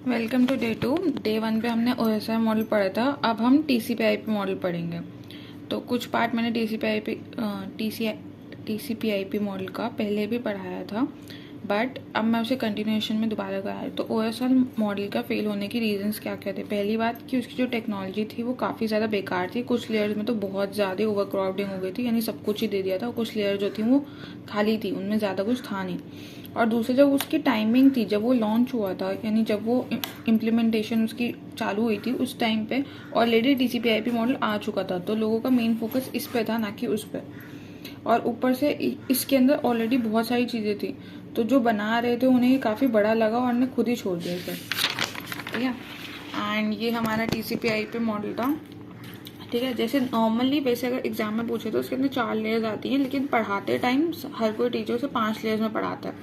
Welcome to day 2। Day 1 पे हमने OSI model पढ़ा था। अब हम TCP/IP मॉडल पढ़ेंगे। तो कुछ पार्ट मैंने TCP/IP मॉडल का पहले भी पढ़ाया था, बट अब मैं उसे कंटिन्यूएशन में दोबारा कराया। तो OSI मॉडल का फेल होने की रीजंस क्या क्या थे। पहली बात कि उसकी जो टेक्नोलॉजी थी वो काफ़ी ज़्यादा बेकार थी। कुछ लेयर्स में तो बहुत ज़्यादा ओवरक्राउडिंग हो गई थी, यानी सब कुछ ही दे दिया था। कुछ लेयर जो थी वो खाली थी, उनमें ज़्यादा कुछ था नहीं। और दूसरी जब उसकी टाइमिंग थी, जब वो लॉन्च हुआ था, यानी जब वो इम्प्लीमेंटेशन उसकी चालू हुई थी, उस टाइम पे ऑलरेडी TCP/IP मॉडल आ चुका था। तो लोगों का मेन फोकस इस पे था, ना कि उस पर। और ऊपर से इसके अंदर ऑलरेडी बहुत सारी चीज़ें थी, तो जो बना रहे थे उन्हें काफ़ी बड़ा लगा और उन्हें खुद ही छोड़ दिया इसे। ठीक है, एंड ये हमारा TCP/IP मॉडल था। ठीक है, जैसे नॉर्मली वैसे अगर एग्जाम में पूछे तो उसके अंदर 4 लेयर्स आती हैं, लेकिन पढ़ाते टाइम हर कोई टीचर उसे 5 लेयर्स में पढ़ाता है।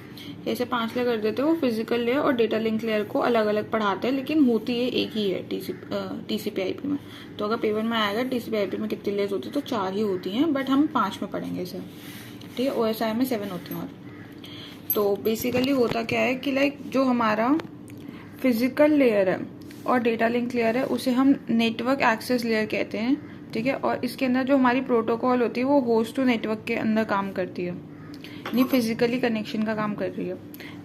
जैसे 5 लेयर कर देते हैं, वो फिजिकल लेयर और डेटा लिंक लेयर को अलग अलग पढ़ाते हैं, लेकिन होती है एक ही है TCP/IP में। तो अगर पेपर में आएगा TCP/IP में कितनी लेयर्स होती है, तो 4 ही होती हैं, बट हम 5 में पढ़ेंगे इसे। ठीक है, OSI में 7 होती हैं। और तो बेसिकली होता क्या है कि लाइक जो हमारा फिजिकल लेयर है और डेटा लिंक लेयर है, उसे हम नेटवर्क एक्सेस लेयर कहते हैं। ठीक है, और इसके अंदर जो हमारी प्रोटोकॉल होती है वो होस्ट टू नेटवर्क के अंदर काम करती है, नहीं फिजिकली कनेक्शन का काम कर रही है।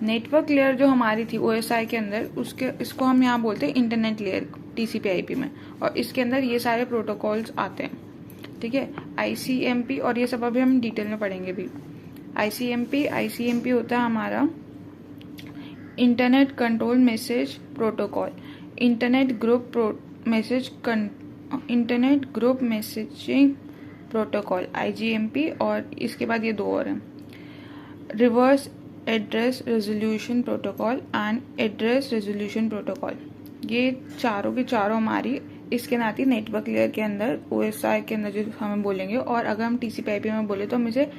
नेटवर्क लेयर जो हमारी थी OSI के अंदर, इसको हम यहाँ बोलते हैं इंटरनेट लेयर TCP/IP में, और इसके अंदर ये सारे प्रोटोकॉल्स आते हैं। ठीक है, ICMP और ये सब अभी हम डिटेल में पढ़ेंगे भी। ICMP होता है हमारा internet control message protocol, internet group messaging protocol IGMP, और इसके बाद ये 2 और हैं, reverse address resolution protocol and address resolution protocol. ये चारों की चारों हमारी इसके अंदर आती है नेटवर्क लेयर के अंदर, OSI के अंदर जो हमें बोलेंगे। और अगर हम TCP/IP में बोले तो हम इसे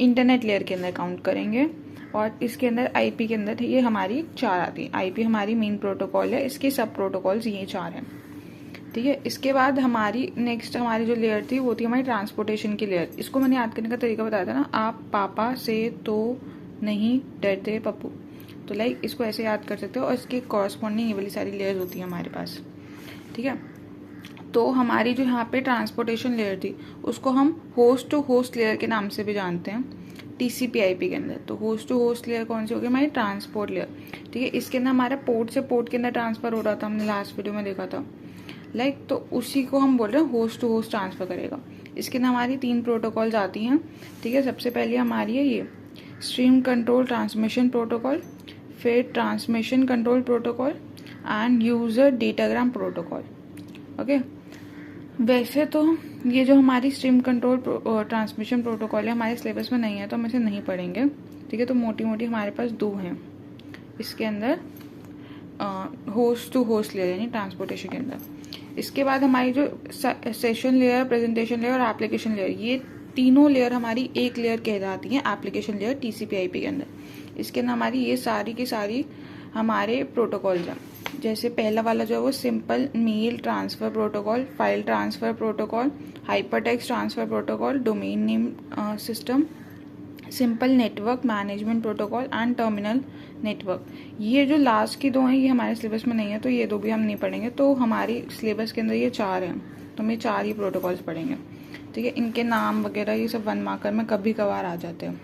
इंटरनेट लेयर के अंदर काउंट करेंगे। और इसके अंदर IP के अंदर ये हमारी 4 आती है। IP हमारी मेन प्रोटोकॉल है, इसके सब प्रोटोकॉल्स ये 4 हैं। ठीक है, इसके बाद हमारी नेक्स्ट हमारी जो लेयर थी वो थी हमारी ट्रांसपोर्टेशन की लेयर। इसको मैंने याद करने का तरीका बताया था ना, आप पापा से तो नहीं डरते पप्पू, तो लाइक इसको ऐसे याद कर सकते हो। और इसके कॉरस्पॉन्डिंग ये वाली सारी लेयर्स होती है हमारे पास। ठीक है, तो हमारी जो यहाँ पे ट्रांसपोर्टेशन लेयर थी उसको हम होस्ट टू होस्ट लेयर के नाम से भी जानते हैं TCP/IP के अंदर। तो होस्ट टू होस्ट लेयर कौन सी होगी, हमारी ट्रांसपोर्ट लेयर। ठीक है, इसके अंदर हमारा पोर्ट से पोर्ट के अंदर ट्रांसफर हो रहा था, हमने लास्ट वीडियो में देखा था लाइक। तो उसी को हम बोल रहे हैं होस्ट टू होस्ट ट्रांसफर करेगा। इसके अंदर हमारी 3 प्रोटोकॉल्स आती हैं। ठीक है, सबसे पहले हमारी है ये स्ट्रीम कंट्रोल ट्रांसमिशन प्रोटोकॉल, फिर transmission control protocol and user datagram protocol. Okay, वैसे तो ये जो हमारी स्ट्रीम कंट्रोल ट्रांसमिशन प्रोटोकॉल है हमारे सिलेबस में नहीं है, तो हम इसे नहीं पढ़ेंगे। ठीक है, तो मोटी मोटी हमारे पास 2 हैं इसके अंदर, होस्ट टू होस्ट लेयर यानी ट्रांसपोर्टेशन के अंदर। इसके बाद हमारी जो सेशन लेयर, प्रेजेंटेशन लेयर और एप्लीकेशन लेयर, ये तीनों लेयर हमारी एक लेयर कहलाती है, एप्लीकेशन लेयर TCP/IP के अंदर। इसके अंदर हमारी ये सारी की सारी हमारे प्रोटोकॉल्स हैं। जैसे पहला वाला जो है वो simple mail transfer protocol, file transfer protocol, hypertext transfer protocol, domain name system, simple network management protocol and terminal network. ये जो लास्ट की 2 हैं ये हमारे सिलेबस में नहीं है, तो ये 2 भी हम नहीं पढ़ेंगे। तो हमारी सिलेबस के अंदर ये 4 हैं, तो हम ये 4 ही प्रोटोकॉल्स पढ़ेंगे। ठीक है, इनके नाम वगैरह ये सब 1 मार्कर में कभी कभार आ जाते हैं।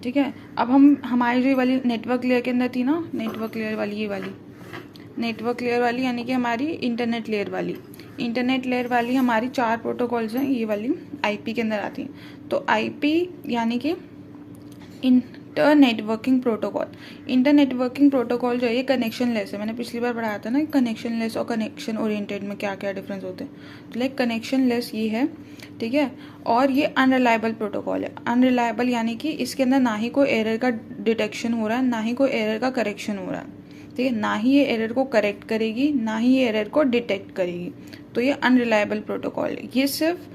ठीक है, अब हमारी जो वाली नेटवर्क लेयर के अंदर थी ना, नेटवर्क लेयर वाली, ये वाली नेटवर्क लेयर वाली यानी कि हमारी इंटरनेट लेयर वाली, इंटरनेट लेयर वाली हमारी 4 प्रोटोकॉल्स हैं, ये वाली IP के अंदर आती हैं। तो IP यानी कि inter networking protocol. Inter networking protocol जो है ये कनेक्शन लेस है। मैंने पिछली बार पढ़ाया था ना कनेक्शन लेस और कनेक्शन ओरिएंटेड में क्या क्या डिफरेंस होते हैं। तो लाइक कनेक्शन लेस ये है। ठीक है, और ये अनरिलायबल प्रोटोकॉल है। अनरिलायबल यानी कि इसके अंदर ना ही कोई एरर का डिटेक्शन हो रहा है, ना ही कोई एरर का करेक्शन हो रहा है। ठीक है, ना ही ये एरर को करेक्ट करेगी, ना ही ये एरर को डिटेक्ट करेगी। तो ये अनरिलायबल प्रोटोकॉल है, ये सिर्फ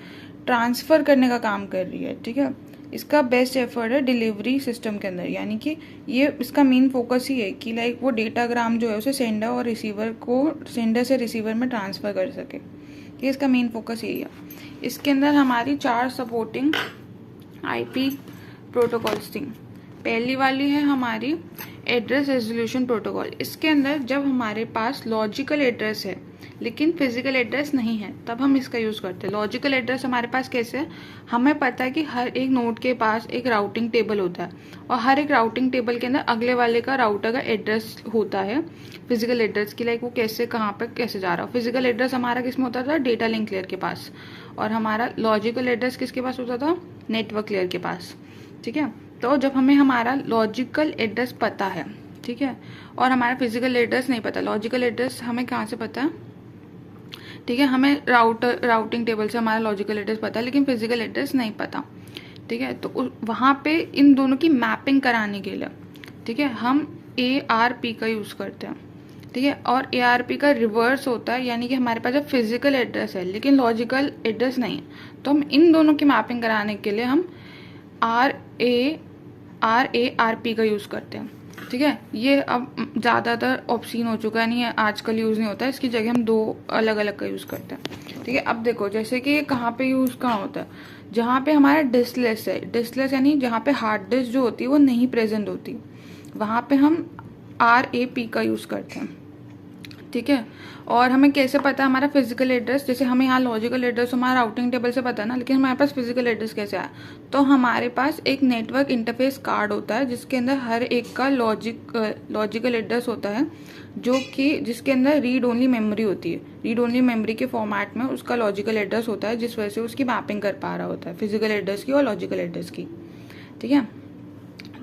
ट्रांसफर करने का काम कर रही है। ठीक है, इसका बेस्ट एफर्ट है डिलीवरी सिस्टम के अंदर, यानी कि ये इसका मेन फोकस ही है कि लाइक वो डेटाग्राम जो है उसे सेंडर और रिसीवर को, सेंडर से रिसीवर में ट्रांसफर कर सके। ये इसका मेन फोकस यही है। इसके अंदर हमारी 4 सपोर्टिंग IP प्रोटोकॉल्स थी। पहली वाली है हमारी एड्रेस रेजोल्यूशन प्रोटोकॉल, इसके अंदर जब हमारे पास लॉजिकल एड्रेस है लेकिन फिजिकल एड्रेस नहीं है तब हम इसका यूज़ करते हैं। लॉजिकल एड्रेस हमारे पास कैसे है, हमें पता है कि हर एक नोड के पास एक राउटिंग टेबल होता है और हर एक राउटिंग टेबल के अंदर अगले वाले का राउटर का एड्रेस होता है फिजिकल एड्रेस की, लाइक वो कैसे कहाँ पे कैसे जा रहा हो। फिजिकल एड्रेस हमारा किस में होता था, डेटा लिंक लेयर के पास, और हमारा लॉजिकल एड्रेस किसके पास होता था, नेटवर्क लेयर के पास। ठीक है, तो जब हमें हमारा लॉजिकल एड्रेस पता है, ठीक है, और हमारा फिजिकल एड्रेस नहीं पता, लॉजिकल एड्रेस हमें कहाँ से पता है, ठीक है, हमें राउटिंग टेबल से हमारा लॉजिकल एड्रेस पता है लेकिन फिजिकल एड्रेस नहीं पता। ठीक है, तो वहाँ पे इन दोनों की मैपिंग कराने के लिए, ठीक है, हम ARP का यूज़ करते हैं। ठीक है, और ARP का रिवर्स होता है, यानी कि हमारे पास जब फिजिकल एड्रेस है लेकिन लॉजिकल एड्रेस नहीं है तो हम इन दोनों की मैपिंग कराने के लिए हम RARP का यूज़ करते हैं। ठीक है, ये अब ज़्यादातर ऑप्शन हो चुका है, नहीं है आजकल यूज़ नहीं होता है, इसकी जगह हम दो अलग अलग का यूज़ करते हैं। ठीक है, अब देखो जैसे कि कहाँ पे यूज़ कहाँ होता है, जहाँ पे हमारा डिस्कलेस है, डिस्कलेस यानी जहाँ पे हार्ड डिस्क जो होती है वो नहीं प्रेजेंट होती, वहाँ पे हम RAP का यूज़ करते हैं। ठीक है, और हमें कैसे पता है हमारा फिजिकल एड्रेस, जैसे हमें यहाँ लॉजिकल एड्रेस हमारा राउटिंग टेबल से पता है ना, लेकिन हमारे पास फिजिकल एड्रेस कैसे आया, तो हमारे पास एक नेटवर्क इंटरफेस कार्ड होता है जिसके अंदर हर एक का लॉजिकल एड्रेस होता है, जो कि जिसके अंदर रीड ओनली मेमोरी होती है, रीड ओनली मेमोरी के फॉर्मेट में उसका लॉजिकल एड्रेस होता है, जिस वजह से उसकी मैपिंग कर पा रहा होता है फिजिकल एड्रेस की और लॉजिकल एड्रेस की। ठीक है,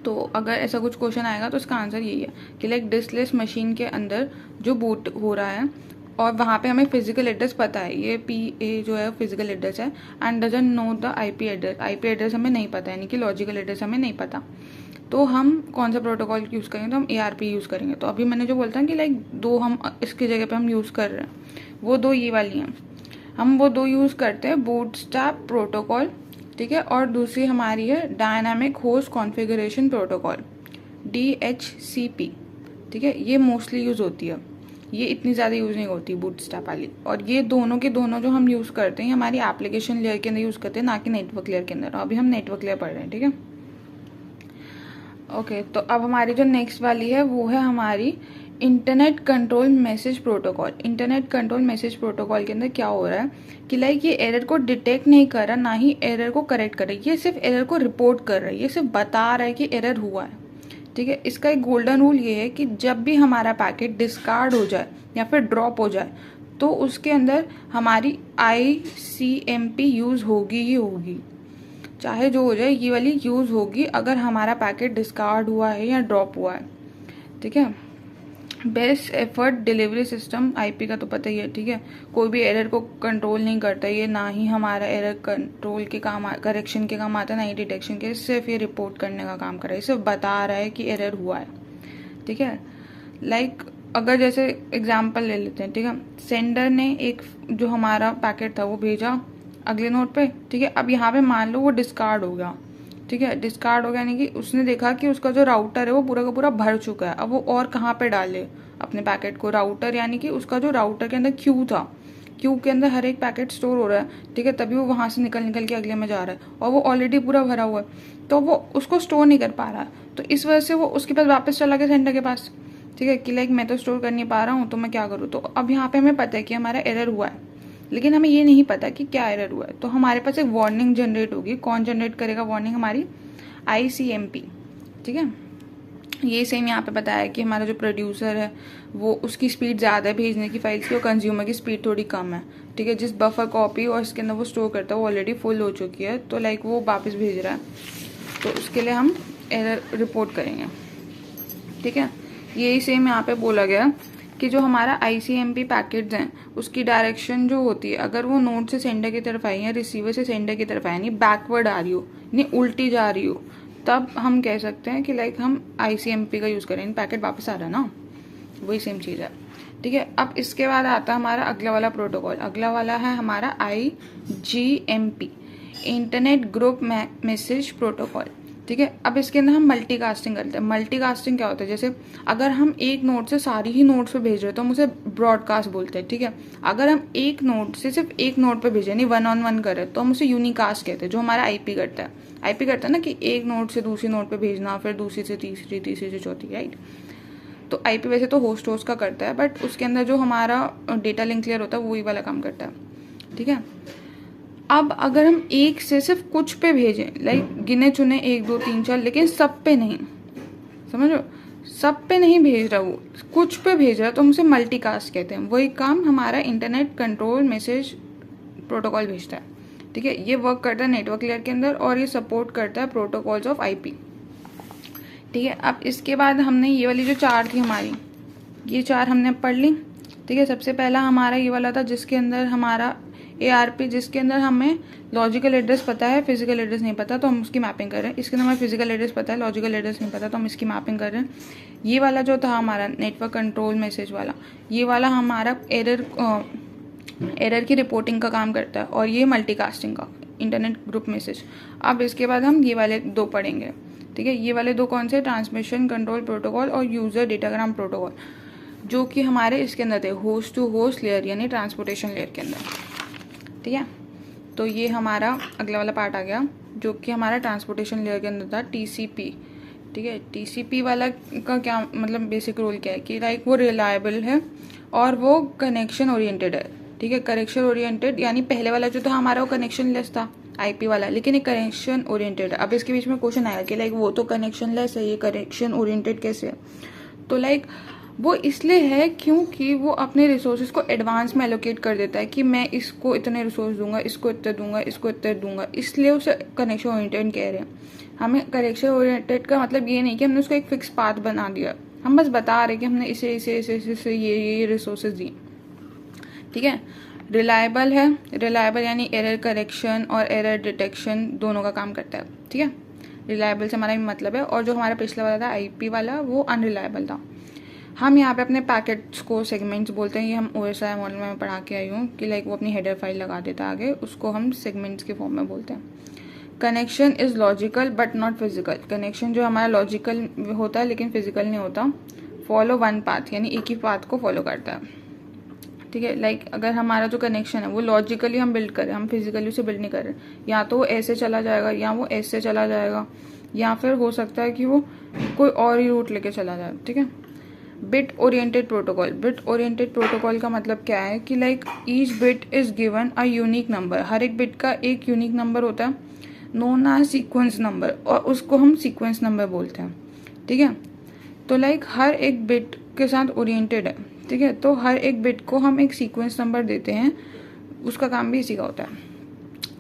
तो अगर ऐसा कुछ क्वेश्चन आएगा तो इसका आंसर यही है कि लाइक डिस्कलेस मशीन के अंदर जो बूट हो रहा है और वहाँ पे हमें फिजिकल एड्रेस पता है, ये PA जो है फिजिकल एड्रेस है, and doesn't know the IP address, IP address हमें नहीं पता, यानी कि लॉजिकल एड्रेस हमें नहीं पता, तो हम कौन सा प्रोटोकॉल यूज़ करेंगे, तो हम ARP यूज़ करेंगे। तो अभी मैंने जो बोलता है कि लाइक दो हम इसकी जगह पे हम यूज़ कर रहे हैं, वो दो ये वाली हैं, हम वो दो यूज़ करते हैं, बूटस्ट्रैप प्रोटोकॉल, ठीक है, और दूसरी हमारी है dynamic host configuration protocol, DHCP। ठीक है, ये मोस्टली यूज़ होती है, ये इतनी ज़्यादा यूज़ नहीं होती बूटस्ट्रैप वाली, और ये दोनों के दोनों जो हम यूज़ करते हैं हमारी एप्लीकेशन लेयर के अंदर यूज़ करते हैं, ना कि नेटवर्क लेयर के अंदर। अभी हम नेटवर्क लेयर पढ़ रहे हैं। ठीक है, ओके, तो अब हमारी जो नेक्स्ट वाली है वो है हमारी internet control message protocol. Internet control message protocol के अंदर क्या हो रहा है कि लाइक ये एरर को डिटेक्ट नहीं कर रहा, ना ही एरर को करेक्ट कर रहा है, ये सिर्फ एरर को रिपोर्ट कर रहा है, ये सिर्फ बता रहा है कि एरर हुआ है। ठीक है, इसका एक गोल्डन रूल ये है कि जब भी हमारा पैकेट डिस्कार्ड हो जाए या फिर ड्रॉप हो जाए तो उसके अंदर हमारी ICMP यूज़ होगी ही होगी, चाहे जो हो जाए ये वाली यूज़ होगी अगर हमारा पैकेट डिस्कार्ड हुआ है या ड्रॉप हुआ है। ठीक है, best effort delivery system IP का तो पता ही है। ठीक है, कोई भी एरर को कंट्रोल नहीं करता ये, ना ही हमारा एरर कंट्रोल के काम करेक्शन के काम आता है, ना ही डिटेक्शन के, सिर्फ ये रिपोर्ट करने का काम कर रहा है, सिर्फ बता रहा है कि एरर हुआ है। ठीक है, लाइक अगर जैसे एग्जांपल ले लेते हैं। ठीक है, सेंडर ने एक जो हमारा पैकेट था वो भेजा अगले नोड पे। ठीक है, अब यहाँ पे मान लो वो डिस्कार्ड हो गया। ठीक है, डिस्कार्ड हो गया यानी कि उसने देखा कि उसका जो राउटर है वो पूरा का पूरा भर चुका है, अब वो और कहाँ पे डाले अपने पैकेट को, राउटर यानी कि उसका जो राउटर के अंदर क्यू था, क्यू के अंदर हर एक पैकेट स्टोर हो रहा है। ठीक है, तभी वो वहाँ से निकल के अगले में जा रहा है और वो ऑलरेडी पूरा भरा हुआ है, तो वो उसको स्टोर नहीं कर पा रहा है, तो इस वजह से वो उसके पास वापस चला गया सेंडर के पास। ठीक है, कि लाइक मैं तो स्टोर कर नहीं पा रहा हूँ तो मैं क्या करूँ। तो अब यहाँ पे हमें पता है कि हमारा एरर हुआ है, लेकिन हमें ये नहीं पता कि क्या एरर हुआ है, तो हमारे पास एक वार्निंग जनरेट होगी। कौन जनरेट करेगा वार्निंग, हमारी ICMP। ठीक है, ये सेम यहाँ पे बताया है कि हमारा जो प्रोड्यूसर है वो उसकी स्पीड ज़्यादा है भेजने की फाइल्स की और कंज्यूमर की स्पीड थोड़ी कम है। ठीक है, जिस बफर कॉपी और इसके अंदर वो स्टोर करता है वो ऑलरेडी फुल हो चुकी है, तो लाइक वो वापस भेज रहा है, तो उसके लिए हम एरर रिपोर्ट करेंगे। ठीक है, यही सेम यहाँ पे बोला गया कि जो हमारा ICMP पैकेट्स हैं उसकी डायरेक्शन जो होती है, अगर वो नोड से सेंडर की तरफ आई या रिसीवर से सेंडर की तरफ आई, यानी बैकवर्ड आ रही हो, यानी उल्टी जा रही हो, तब हम कह सकते हैं कि लाइक हम ICMP का यूज़ करें, पैकेट वापस आ रहा है ना, वही सेम चीज़ है। ठीक है, अब इसके बाद आता है हमारा अगला वाला प्रोटोकॉल, अगला वाला है हमारा IGMP, internet group message protocol. ठीक है। अब इसके अंदर हम मल्टीकास्टिंग करते हैं। मल्टीकास्टिंग क्या होता है, जैसे अगर हम एक नोड से सारी ही नोड्स पे भेज रहे हैं तो हम उसे ब्रॉडकास्ट बोलते हैं, ठीक है। अगर हम एक नोड से सिर्फ एक नोड पे भेजें, यानी 1-on-1 कर रहे हैं, तो हम उसे यूनिकास्ट कहते हैं, जो हमारा आईपी करता है। आईपी करता है ना कि एक नोड से दूसरी नोड पे भेजना, फिर दूसरी से तीसरी, तीसरी से चौथी, राइट। तो आईपी वैसे तो होस्ट का करता है, बट उसके अंदर जो हमारा डेटा लिंक क्लियर होता है वही वाला काम करता है, ठीक है। अब अगर हम एक से सिर्फ कुछ पे भेजें, लाइक गिने चुने 1 2 3 4, लेकिन सब पे नहीं, समझो, सब पे नहीं भेज रहा, वो कुछ पे भेज रहा है, तो हम उसे मल्टीकास्ट कहते हैं। वही काम हमारा इंटरनेट कंट्रोल मैसेज प्रोटोकॉल भेजता है, ठीक है। ये वर्क करता है नेटवर्क लेयर के अंदर और ये सपोर्ट करता है प्रोटोकॉल्स ऑफ आईपी, ठीक है। अब इसके बाद हमने ये वाली जो 4 थी हमारी, ये 4 हमने पढ़ ली, ठीक है। सबसे पहला हमारा ये वाला था जिसके अंदर हमारा ARP, जिसके अंदर हमें लॉजिकल एड्रेस पता है, फिजिकल एड्रेस नहीं पता, तो हम उसकी मैपिंग कर रहे हैं। इसके अंदर हमें फिजिकल एड्रेस पता है, लॉजिकल एड्रेस नहीं पता, तो हम इसकी मैपिंग कर रहे हैं। ये वाला जो था हमारा नेटवर्क कंट्रोल मैसेज वाला, ये वाला हमारा एरर की रिपोर्टिंग का काम करता है, और ये मल्टीकास्टिंग का इंटरनेट ग्रुप मैसेज। अब इसके बाद हम ये वाले 2 पढ़ेंगे, ठीक है। ये वाले 2 कौन से, ट्रांसमिशन कंट्रोल प्रोटोकॉल और यूजर डेटाग्राम प्रोटोकॉल, जो कि हमारे इसके अंदर थे होस्ट टू होस्ट लेयर, यानी ट्रांसपोर्टेशन लेयर के अंदर, ठीक है। तो ये हमारा अगला वाला पार्ट आ गया, जो कि हमारा ट्रांसपोर्टेशन लेयर के अंदर था, TCP, ठीक है। TCP वाला का क्या मतलब, बेसिक रोल क्या है कि लाइक वो रिलायबल है और वो कनेक्शन ओरिएंटेड है, ठीक है। कनेक्शन ओरिएंटेड यानी पहले वाला जो था हमारा वो कनेक्शन लेस था, आईपी वाला, लेकिन ये कनेक्शन ओरिएंटेड है। अब इसके बीच में क्वेश्चन आएगा कि लाइक वो तो कनेक्शन लेस है, ये कनेक्शन ओरिएंटेड कैसे है। तो लाइक वो इसलिए है क्योंकि वो अपने रिसोर्सेज को एडवांस में एलोकेट कर देता है कि मैं इसको इतने रिसोर्स दूंगा, इसको इतने दूंगा, इसको इतने दूंगा, इसलिए उसे कनेक्शन ओरिएंटेड कह रहे हैं। हमें कनेक्शन ओरिएंटेड का मतलब ये नहीं कि हमने उसको एक फिक्स पाथ बना दिया, हम बस बता रहे कि हमने इसे इसे इसे इसे ये रिसोर्सेज दिए, ठीक है। रिलायबल है, रिलायबल यानी एरर करेक्शन और एरर डिटेक्शन दोनों का काम करता है, ठीक है। रिलायबल से हमारा मतलब है, और जो हमारा पिछला वाला था आईपी वाला, वो अनरिलायबल था। हम यहाँ पे अपने पैकेट्स को सेगमेंट्स बोलते हैं, ये हम OSI मॉडल में पढ़ा के आई हूँ कि लाइक वो अपनी हेडर फाइल लगा देता है आगे, उसको हम सेगमेंट्स के फॉर्म में बोलते हैं। Connection is logical but not physical, connection जो हमारा लॉजिकल होता है लेकिन फिजिकल नहीं होता। फॉलो वन पाथ, यानी एक ही पाथ को फॉलो करता है, ठीक है। लाइक अगर हमारा जो कनेक्शन है वो लॉजिकली हम बिल्ड करें, हम फिजिकली उसे बिल्ड नहीं कर रहे, या तो वो ऐसे चला जाएगा या वो ऐसे चला जाएगा, या फिर हो सकता है कि वो कोई और ही रूट लेके चला जाए, ठीक है। Bit oriented protocol, bit oriented protocol का मतलब क्या है कि like each bit is given a unique number, हर एक बिट का एक यूनिक नंबर होता है, नोन एज सीक्वेंस नंबर, और उसको हम सीक्वेंस नंबर बोलते हैं, ठीक है। तो लाइक हर एक बिट के साथ ओरिएंटेड है, ठीक है। तो हर एक बिट को हम एक सीक्वेंस नंबर देते हैं, उसका काम भी इसी का होता है,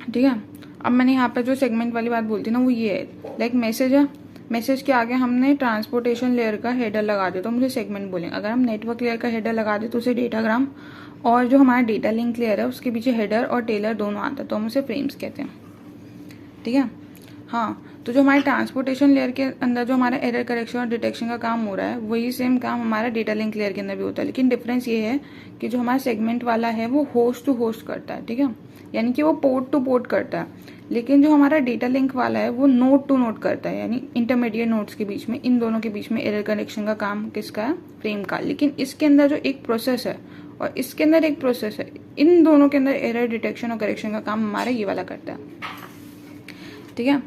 ठीक है। अब मैंने यहाँ पे जो सेगमेंट वाली बात बोलती ना, वो ये है, लाइक मैसेज है, मैसेज के आगे हमने ट्रांसपोर्टेशन लेयर का हेडर लगा दिया तो हम उसे सेगमेंट बोलेंगे। अगर हम नेटवर्क लेयर का हेडर लगा दे तो उसे डेटाग्राम, और जो हमारा डेटा लिंक लेयर है उसके पीछे हेडर और टेलर दोनों आता है, तो हम उसे फ्रेम्स कहते हैं, ठीक है। हाँ, तो जो हमारे ट्रांसपोर्टेशन लेयर के अंदर जो हमारा एरर करेक्शन और डिटेक्शन का काम हो रहा है, वही सेम काम हमारा डेटा लिंक लेयर के अंदर भी होता है, लेकिन डिफरेंस ये है कि जो हमारा सेगमेंट वाला है वो होस्ट टू होस्ट करता है, ठीक है, यानी कि वो पोर्ट टू पोर्ट करता है, लेकिन जो हमारा डेटा लिंक वाला है वो नोड टू नोड करता है, यानी इंटरमीडिएट नोड्स के बीच में, इन दोनों के बीच में एरर करेक्शन का काम किसका है, फ्रेम का। लेकिन इसके अंदर जो एक प्रोसेस है और इसके अंदर एक प्रोसेस है, इन दोनों के अंदर एरर डिटेक्शन और करेक्शन का काम हमारा ये वाला करता है, ठीक है।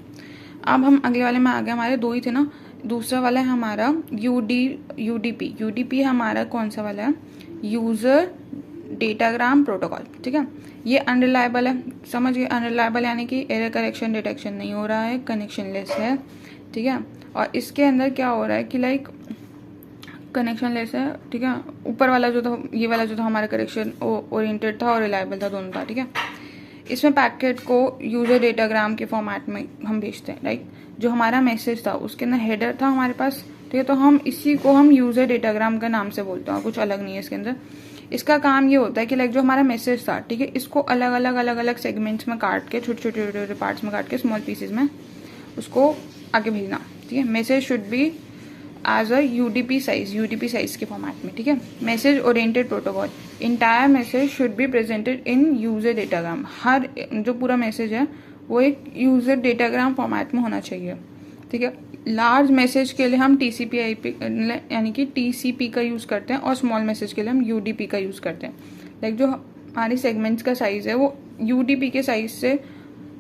अब हम अगले वाले में आ गए, हमारे 2 ही थे ना। दूसरा वाला है हमारा यूडीपी। यूडीपी हमारा कौन सा वाला है, यूजर डेटाग्राम प्रोटोकॉल, ठीक है। ये अनरिलायबल है, समझ गए, अनरिलायबल यानी कि एरर करेक्शन डिटेक्शन नहीं हो रहा है, कनेक्शन लेस है, ठीक है। और इसके अंदर क्या हो रहा है कि लाइक कनेक्शन लेस है, ठीक है। ऊपर वाला जो था, ये वाला जो था हमारा करेक्शन ओरिएंटेड था और रिलायबल था, दोनों था, ठीक है। इसमें पैकेट को यूजर डेटाग्राम के फॉर्मेट में हम भेजते हैं, राइट। जो हमारा मैसेज था उसके अंदर हेडर था हमारे पास, ठीक है, तो हम इसी को हम यूजर डेटाग्राम का नाम से बोलते हैं, कुछ अलग नहीं है इसके अंदर। इसका काम ये होता है कि लाइक जो हमारा मैसेज था, ठीक है, इसको अलग अलग सेगमेंट्स में काट के, छोटे छोटे पार्ट्स में काट के, स्मॉल पीसेज में उसको आगे भेजना, ठीक है। Message should be as a UDP size के फॉर्मेट में, ठीक है। Message oriented protocol, entire message should be presented in user datagram, हर जो पूरा मैसेज है वो एक यूजर डेटाग्राम फॉर्मेट में होना चाहिए, ठीक है। लार्ज मैसेज के लिए हम TCP IP यानी कि TCP का यूज़ करते हैं और स्मॉल मैसेज के लिए हम UDP का यूज़ करते हैं। लाइक जो हमारी सेगमेंट्स का साइज़ है वो UDP के साइज़ से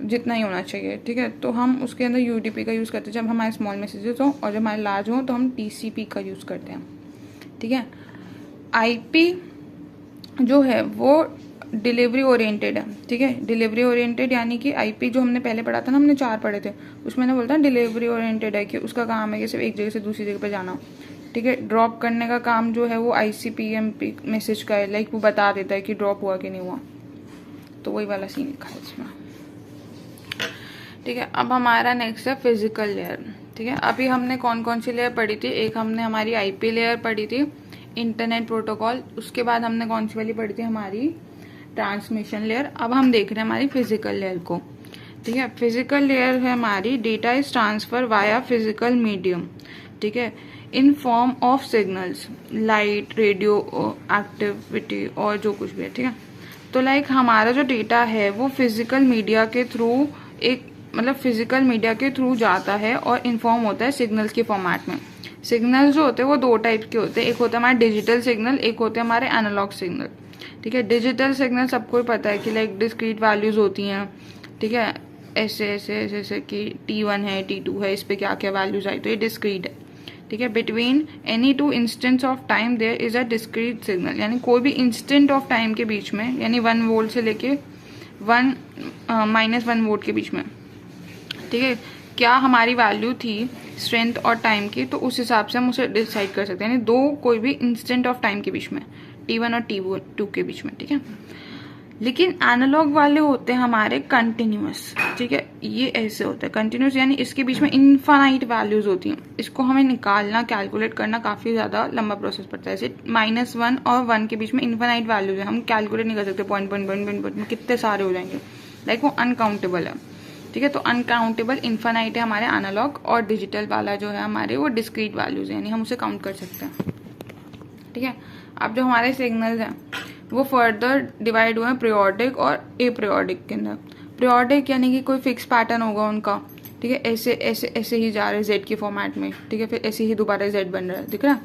जितना ही होना चाहिए, ठीक है। तो हम उसके अंदर UDP का यूज़ करते हैं जब हमारे स्मॉल मैसेजेस हों, और जब हमारे लार्ज हों तो हम TCP का यूज़ करते हैं, ठीक है। IP जो है वो डिलीवरी ओरिएंटेड है, ठीक है। डिलीवरी ओरिएंटेड यानी कि IP जो हमने पहले पढ़ा था ना, हमने 4 पढ़े थे, उसमें ना बोलता है डिलीवरी ओरिएंटेड है कि उसका काम है कि सिर्फ एक जगह से दूसरी जगह पे जाना, ठीक है। ड्रॉप करने का काम जो है वो ICPMP मैसेज का है, लाइक वो बता देता है कि ड्रॉप हुआ कि नहीं हुआ, तो वही वाला सीन लिखा है इसमें, ठीक है। अब हमारा नेक्स्ट है फिजिकल लेयर, ठीक है। अभी हमने कौन कौन सी लेयर पढ़ी थी, एक हमने हमारी IP लेयर पढ़ी थी, इंटरनेट प्रोटोकॉल, उसके बाद हमने कौन सी वाली पढ़ी थी, हमारी ट्रांसमिशन लेयर। अब हम देख रहे हैं हमारी फिजिकल लेयर को, ठीक है। फिजिकल लेयर है हमारी data is transfer via physical medium, ठीक है, in form of signals, light, radio activity और जो कुछ भी है, ठीक है। तो लाइक हमारा जो डेटा है वो फिजिकल मीडिया के थ्रू फिजिकल मीडिया के थ्रू जाता है और इन्फॉर्म होता है सिग्नल्स के फॉर्मेट में। सिग्नल्स जो होते हैं वो 2 टाइप के होते हैं, एक होता है हमारा डिजिटल सिग्नल, एक होते हैं हमारे एनालॉग सिग्नल, ठीक है। डिजिटल सिग्नल सबको ही पता है कि लाइक डिस्क्रीट वैल्यूज होती हैं, ठीक है, ऐसे ऐसे ऐसे ऐसे कि T1 है, T2 है, इस पे क्या क्या वैल्यूज आई, तो ये डिस्क्रीट है, ठीक है। Between any 2 instants of time there is a discrete signal, यानी कोई भी इंस्टेंट ऑफ टाइम के बीच में, यानी 1 वोल्ट से लेके 1 वोल्ट के बीच में, ठीक है, क्या हमारी वैल्यू थी स्ट्रेंथ और टाइम की, तो उस हिसाब से हम उसे डिसाइड कर सकते हैं, यानी 2 कोई भी इंस्टेंट ऑफ टाइम के बीच में, T1 और T2 के बीच में, ठीक है। लेकिन एनालॉग वाले होते हैं हमारे कंटिन्यूअस, ठीक है, ये ऐसे होता है कंटिन्यूअस, यानी इसके बीच में इनफाइनाइट वैल्यूज होती हैं, इसको हमें निकालना, कैलकुलेट करना काफी ज्यादा लंबा प्रोसेस पड़ता है। जैसे -1 और 1 के बीच में इनफाइनाइट वैल्यूज है, हम कैलकुलेट नहीं कर सकते, पॉइंट कितने सारे हो जाएंगे, लाइक वो अनकाउंटेबल है, ठीक है। तो अनकाउंटेबल इनफाइनाइट है हमारे एनालॉग, और डिजिटल वाला जो है हमारे वो डिस्क्रीट वैल्यूज है, यानी हम उसे काउंट कर सकते हैं, ठीक है। अब जो हमारे सिग्नल्स हैं वो फर्दर डिवाइड हुए हैं पीरियोडिक और एपीरियोडिक के अंदर। पीरियोडिक यानी कि कोई फिक्स पैटर्न होगा उनका, ठीक है, ऐसे ऐसे ऐसे ही जा रहे हैं जेड के फॉर्मेट में, ठीक है, फिर ऐसे ही दोबारा जेड बन रहा है, दिख रहा है,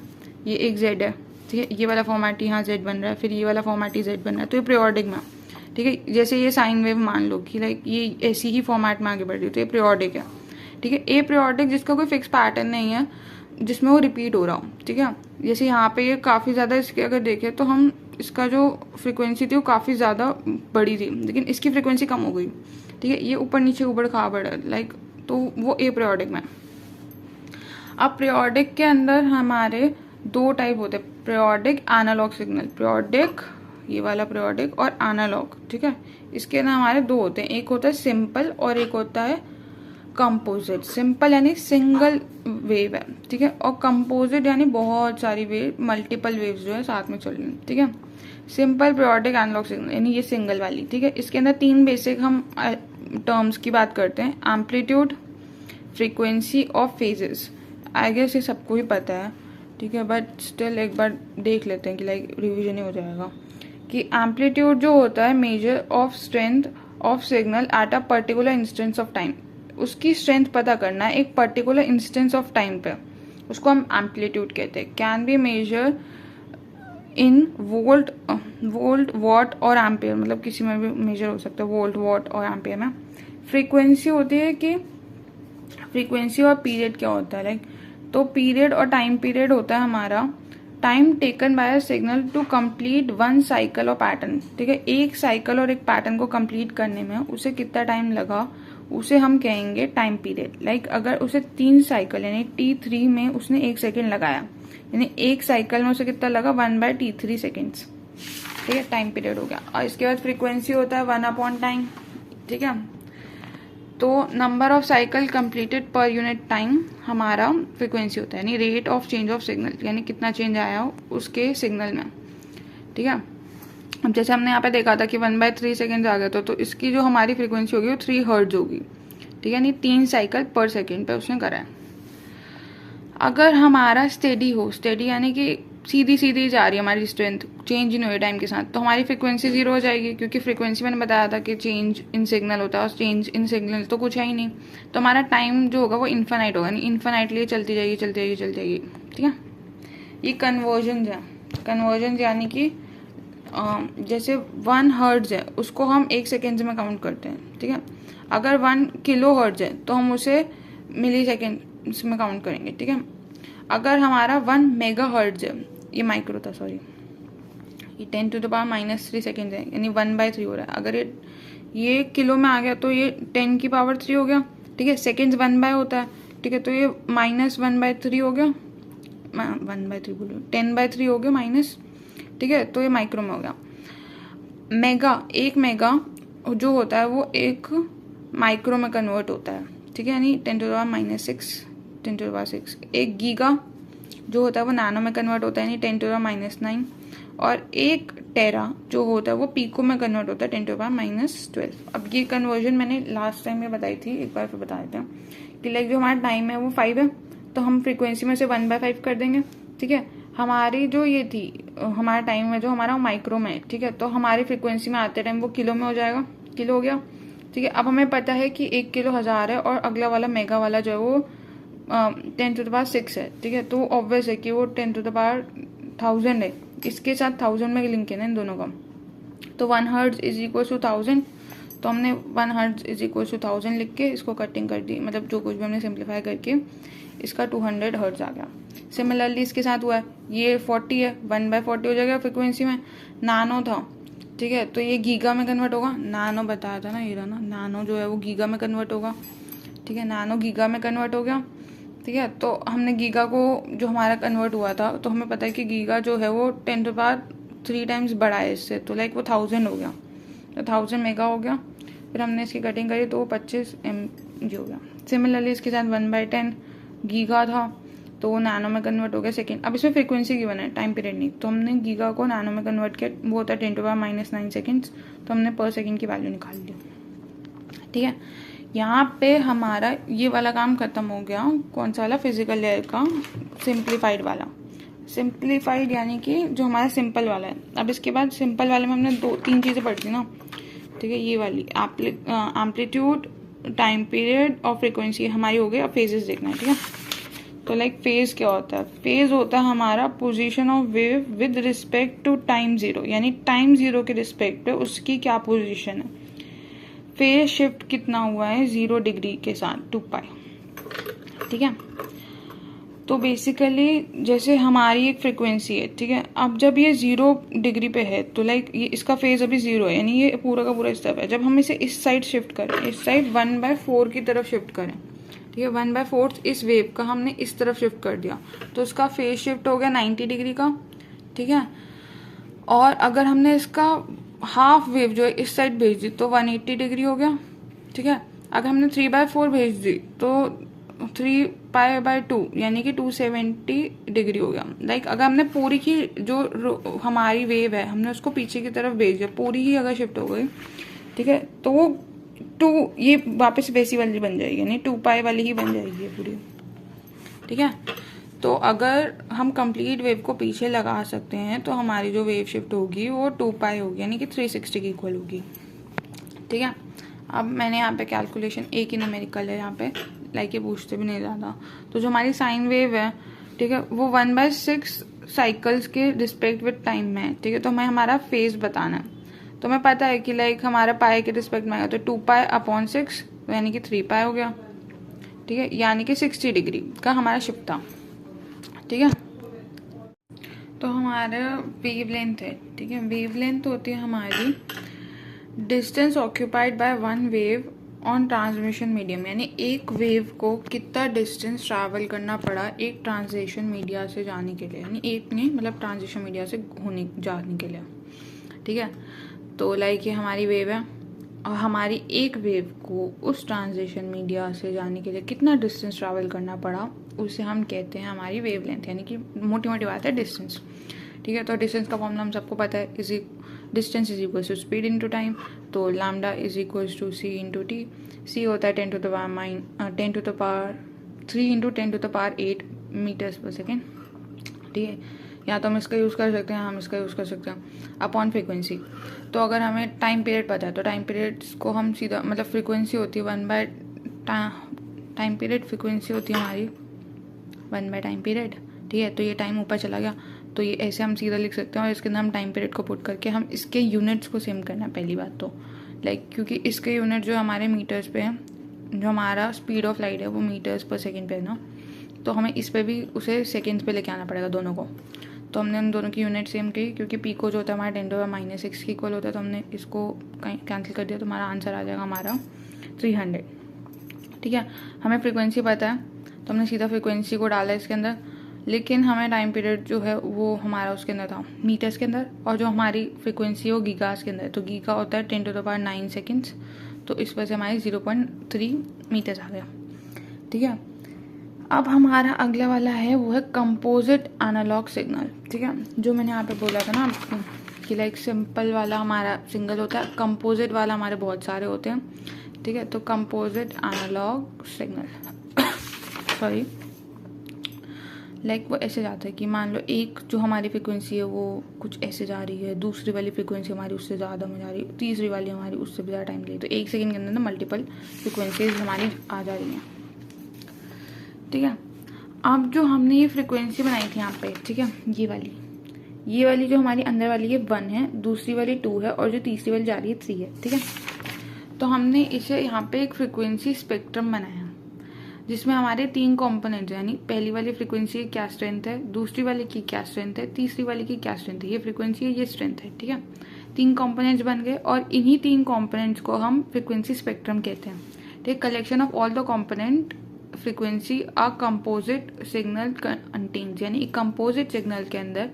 ये एक जेड है, ठीक है, ये वाला फॉर्मेट यहाँ जेड बन रहा है, फिर ये वाला फॉर्मेट ही जेड बन रहा है, तो ये पीरियोडिक में, ठीक है। जैसे ये साइन वेव मान लो कि लाइक ये ऐसी ही फॉर्मेट में आगे बढ़ रही है, तो ये पीरियोडिक है, ठीक है। एपीरियोडिक जिसका कोई फिक्स पैटर्न नहीं है, जिसमें वो रिपीट हो रहा हो, ठीक है। जैसे यहाँ पे ये काफ़ी ज़्यादा, इसके अगर देखें तो हम इसका जो फ्रीक्वेंसी थी वो काफ़ी ज़्यादा बड़ी थी, लेकिन इसकी फ्रीक्वेंसी कम हो गई, ठीक है, ये ऊपर नीचे ऊपर खाबड़ है, लाइक, तो वो एपीरियोडिक में। अब पीरियोडिक के अंदर हमारे 2 टाइप होते हैं, पीरियोडिक एनालॉग सिग्नल, पीरियोडिक ये वाला पीरियोडिक और एनालॉग, ठीक है। इसके अंदर हमारे 2 होते हैं, एक होता है सिंपल और एक होता है कंपोजिट। सिंपल यानी सिंगल वेव है, ठीक है, और कंपोजिट यानी बहुत सारी वेव, मल्टीपल वेव्स जो है साथ में चल रही है, ठीक है। सिंपल पीरियोडिक एनालॉग सिग्नल यानी ये सिंगल वाली, ठीक है। इसके अंदर 3 बेसिक हम टर्म्स की बात करते हैं, एम्पलीट्यूड, फ्रीक्वेंसी और फेजेस। आई गेस ये सबको ही पता है, ठीक है, बट स्टिल एक बार देख लेते हैं कि लाइक रिविजन ही हो जाएगा, कि एम्पलीट्यूड जो होता है measure of strength of signal at a particular instance of time, उसकी स्ट्रेंथ पता करना है एक पर्टिकुलर इंस्टेंस ऑफ टाइम पे, उसको हम एम्पलीट्यूड कहते हैं। Can be measure in volt, watt और एम्पियर, मतलब किसी में भी मेजर हो सकता है, वोल्ट, वॉट और एम्पियर में। फ्रीक्वेंसी होती है कि फ्रीक्वेंसी और पीरियड क्या होता है, लाइक, तो पीरियड और टाइम पीरियड होता है हमारा time taken by a signal to complete 1 cycle और पैटर्न, ठीक है। एक साइकिल और एक पैटर्न को कंप्लीट करने में उसे कितना टाइम लगा, उसे हम कहेंगे टाइम पीरियड। लाइक अगर उसे 3 साइकिल यानी T3 में उसने 1 सेकेंड लगाया, यानी एक साइकिल में उसे कितना लगा, 1/T3 सेकेंड्स, ठीक है, टाइम पीरियड हो गया। और इसके बाद फ्रीक्वेंसी होता है 1/टाइम, ठीक है। तो number of cycle completed per unit time हमारा फ्रीक्वेंसी होता है, यानी rate of change of signal, यानी कितना चेंज आया हो उसके सिग्नल में, ठीक है। अब जैसे हमने यहाँ पे देखा था कि 1/3 सेकेंड आ गया, तो इसकी जो हमारी फ्रीक्वेंसी होगी वो 3 हर्ट्ज होगी, ठीक है, यानी 3 साइकिल पर सेकेंड पे उसने करा है। अगर हमारा स्टेडी हो, स्टेडी यानी कि सीधी सीधी जा रही है हमारी स्ट्रेंथ, चेंज नहीं हुई टाइम के साथ, तो हमारी फ्रीक्वेंसी जीरो हो जाएगी, क्योंकि फ्रीक्वेंसी मैंने बताया था कि चेंज इन सिग्नल होता है और चेंज इन सिग्नल तो कुछ है ही नहीं, तो हमारा टाइम जो होगा वो इन्फानाइट होगा, नहीं इन्फानाइटली चलती जाएगी चलती जाएगी चलती जाएगी। ठीक है, ये कन्वर्जन है। कन्वर्जन यानी कि जैसे 1 हर्ट्ज है उसको हम 1 सेकेंड में काउंट करते हैं। ठीक है, अगर 1 किलो हर्ट्ज है तो हम उसे मिली सेकेंड्स में काउंट करेंगे। ठीक है, अगर हमारा 1 मेगा हर्ट्ज है, ये माइक्रो था सॉरी, ये 10⁻³ सेकेंड है, यानी 1/3 हो रहा है। अगर ये किलो में आ गया तो ये 10⁻³ हो गया। ठीक है, सेकेंड्स 1 होता है। ठीक है, तो ये -1/3 हो गया, 1/3 बोलो 10/3 हो गया माइनस। ठीक है, तो ये माइक्रो में हो गया। मेगा, 1 मेगा जो होता है वो 1 माइक्रो में कन्वर्ट होता है। ठीक है, यानी 10⁻6 1 गीगा जो होता है वो नैनो में कन्वर्ट होता है, यानी 10⁻⁹। और 1 टेरा जो होता है वो पीको में कन्वर्ट होता है, 10⁻12। अब ये कन्वर्जन मैंने लास्ट टाइम में बताई थी, एक बार फिर बता देते हैं कि लाइक जो हमारा टाइम है वो 5 है, तो हम फ्रीक्वेंसी में से 1/5 कर देंगे। ठीक है, हमारी जो ये थी हमारा टाइम है जो हमारा माइक्रो में है। ठीक है, तो हमारी फ्रीक्वेंसी में आते टाइम वो किलो में हो जाएगा, किलो हो गया। ठीक है, अब हमें पता है कि 1 किलो 1000 है और अगला वाला मेगा वाला जो है वो 10⁻6 है। ठीक है, तो ऑब्वियस है कि वो 10⁻1000 है, इसके साथ 1000 में लिंक है ना इन दोनों का, तो 1 हर्ट्ज इज इक्वल टू 1000, तो हमने 1 हर्ट्ज इज इक्वल टू 1000 लिख के इसको कटिंग कर दी, मतलब जो कुछ भी हमने सिंप्लीफाई करके इसका 200 हर्ट्ज आ गया। सिमिलरली इसके साथ हुआ है, ये 40 है, 1/40 हो जाएगा फ्रीक्वेंसी में, नानो था। ठीक है, तो ये गीगा में कन्वर्ट होगा, नानो बताया था ना, ये रहा ना, नानो जो है वो गीगा में कन्वर्ट होगा। ठीक है, नानो गीगा में कन्वर्ट हो गया। ठीक है, तो हमने गीगा को जो हमारा कन्वर्ट हुआ था, तो हमें पता है कि गीगा जो है वो 10⁻3 टाइम्स बड़ा है इससे, तो लाइक वो 1000 हो गया, तो 1000 मेगा हो गया। फिर हमने इसकी कटिंग करी तो वो 25 mg हो गया। सिमिलरली इसके साथ 1/10 गीगा था, तो वो नैनो में कन्वर्ट हो गया सेकेंड। अब इसमें फ्रीक्वेंसी गिवन है, टाइम पीरियड नहीं, तो हमने गीगा को नैनो में कन्वर्ट किया, वो होता है 10⁻⁹ सेकेंड्स, तो हमने पर सेकेंड की वैल्यू निकाल ली। ठीक है, यहाँ पे हमारा ये वाला काम खत्म हो गया। कौन सा वाला? फिजिकल लेयर का सिंप्लीफाइड वाला। सिंप्लीफाइड यानी कि जो हमारा सिंपल वाला है। अब इसके बाद सिंपल वाले में हमने 2-3 चीज़ें पढ़ दी ना। ठीक है, ये वाली एम्पलीट्यूड, टाइम पीरियड और फ्रीक्वेंसी हमारी हो गई। अब फेजेस देखना है। ठीक है, तो लाइक फेज क्या होता है? फेज होता है हमारा position of wave with respect to time zero, यानी टाइम जीरो के रिस्पेक्ट पे उसकी क्या पोजीशन है। फेज शिफ्ट कितना हुआ है 0 डिग्री के साथ 2π। ठीक है, तो बेसिकली जैसे हमारी एक फ्रीक्वेंसी है। ठीक है, अब जब ये 0 डिग्री पे है तो लाइक ये इसका फेज अभी 0 है, यानी ये पूरा का पूरा स्टेप है। जब हम इसे इस साइड शिफ्ट करें, इस साइड 1/4 की तरफ शिफ्ट करें, ठीक है, 1/4 इस वेव का हमने इस तरफ शिफ्ट कर दिया, तो इसका फेज शिफ्ट हो गया 90 डिग्री का। ठीक है, और अगर हमने इसका हाफ वेव जो है इस साइड भेज दी तो 180 डिग्री हो गया। ठीक है, अगर हमने 3/4 भेज दी तो 3π/2 यानी कि 270 डिग्री हो गया। लाइक अगर हमने पूरी की जो हमारी वेव है हमने उसको पीछे की तरफ भेज दिया, पूरी ही अगर शिफ्ट हो गई, ठीक है, तो वो 2 ये वापस वैसी वाली बन जाएगी, यानी 2π वाली ही बन जाएगी पूरी। ठीक है, तो अगर हम कंप्लीट वेव को पीछे लगा सकते हैं तो हमारी जो वेव शिफ्ट होगी वो 2π होगी, यानी कि 360 की इक्वल होगी। ठीक है, अब मैंने यहाँ पे कैलकुलेशन एक ही न्यूमेरिकल है यहाँ पे, लाइक ये पूछते भी नहीं ज़्यादा। तो जो हमारी साइन वेव है, ठीक है, वो 1/6 साइकिल्स के रिस्पेक्ट विद टाइम में है। ठीक है, तो हमें हमारा फेज बताना है, तो हमें पता है कि लाइक हमारा पाई के रिस्पेक्ट में आएगा तो 2π/6 यानी कि 3π हो गया। ठीक है, यानी कि 60 डिग्री का हमारा शिफ्ट था। ठीक है, तो हमारा वेवलेंथ है। ठीक है, वेवलेंथ होती है हमारी distance occupied by one wave on transmission medium, यानी एक वेव को कितना डिस्टेंस ट्रैवल करना पड़ा एक ट्रांसलेशन मीडिया से जाने के लिए, यानी एक नहीं मतलब ट्रांसलेशन मीडिया से जाने के लिए। ठीक है, तो लाइक ये हमारी वेव है और हमारी एक वेव को उस ट्रांसलेशन मीडिया से जाने के लिए कितना डिस्टेंस ट्रैवल करना पड़ा उसे हम कहते हैं हमारी वेवलेंथ, यानी कि मोटी मोटी बात है डिस्टेंस। ठीक है, तो डिस्टेंस का फॉर्मूला हम सबको पता है, distance is equal to speed into time, तो lambda is equal to c into T. C होता है 10 to the power 3 × 10⁻8 मीटर्स पर सेकेंड। ठीक है, या तो हम इसका यूज़ कर सकते हैं, हम इसका यूज़ कर सकते हैं अपॉन फ्रीक्वेंसी। तो अगर हमें टाइम पीरियड पता है तो टाइम पीरियड्स को हम सीधा, मतलब फ्रीक्वेंसी होती है 1/, टाइम पीरियड फ्रीक्वेंसी होती है हमारी 1/, टाइम पीरियड, ठीक है। तो ये टाइम ऊपर चला गया, तो ये ऐसे हम सीधा लिख सकते हैं, और इसके अंदर हम टाइम पीरियड को पुट करके हम इसके यूनिट्स को सेम करना है पहली बात तो, लाइक क्योंकि इसके यूनिट जो हमारे मीटर्स पे है, जो हमारा स्पीड ऑफ लाइट है वो मीटर्स पर सेकेंड पे है ना, तो हमें इस पे भी उसे सेकेंड्स पे लेके आना पड़ेगा दोनों को। तो हमने उन दोनों की यूनिट सेम की, क्योंकि पीको जो होता है हमारा 10⁻⁻⁶ की इक्वल होता है, तो हमने इसको कैंसिल कर दिया, तो हमारा आंसर आ जाएगा हमारा 300, ठीक है। हमें फ्रीक्वेंसी पता है तो हमने सीधा फ्रीक्वेंसी को डाला इसके अंदर, लेकिन हमें टाइम पीरियड जो है वो हमारा उसके अंदर था मीटर्स के अंदर, और जो हमारी फ्रीक्वेंसी है वो गीगास के अंदर, तो गीगा होता है 10⁻⁹ सेकेंड्स, तो इस वजह से हमारी 0.3 मीटर्स आ गया, ठीक है। अब हमारा अगला वाला है वो है कंपोजिट एनालॉग सिग्नल, ठीक है। जो मैंने यहाँ पे बोला था ना आपको कि लाइक सिंपल वाला हमारा सिंगल होता है, कंपोजिट वाला हमारे बहुत सारे होते हैं, ठीक है। तो composite analog signal sorry, like वो ऐसे जाता है कि मान लो एक जो हमारी फ्रीक्वेंसी है वो कुछ ऐसे जा रही है, दूसरी वाली फ्रीक्वेंसी हमारी उससे ज़्यादा में जा रही है, तीसरी वाली हमारी उससे भी ज़्यादा टाइम ले, तो 1 सेकेंड के अंदर ना मल्टीपल फ्रीक्वेंसीज हमारी आ जा रही हैं, ठीक है। अब जो हमने ये फ्रीक्वेंसी बनाई थी यहाँ पे, ठीक है, ये वाली जो हमारी अंदर वाली है 1 है, दूसरी वाली 2 है, और जो तीसरी वाली जा रही है 3 है, ठीक है। तो हमने इसे यहाँ पे एक फ्रीक्वेंसी स्पेक्ट्रम बनाया जिसमें हमारे 3 कंपोनेंट्स, यानी पहली वाली फ्रीक्वेंसी की क्या स्ट्रेंथ है, दूसरी वाली की क्या स्ट्रेंथ है, तीसरी वाली की क्या स्ट्रेंथ है, ये फ्रीक्वेंसी है, ये स्ट्रेंथ है, ठीक है। 3 कंपोनेंट्स बन गए, और इन्हीं 3 कंपोनेंट्स को हम फ्रीक्वेंसी स्पेक्ट्रम कहते हैं, ठीक। Collection of all the component frequency a composite signal contains, यानी एक कंपोजिट सिग्नल के अंदर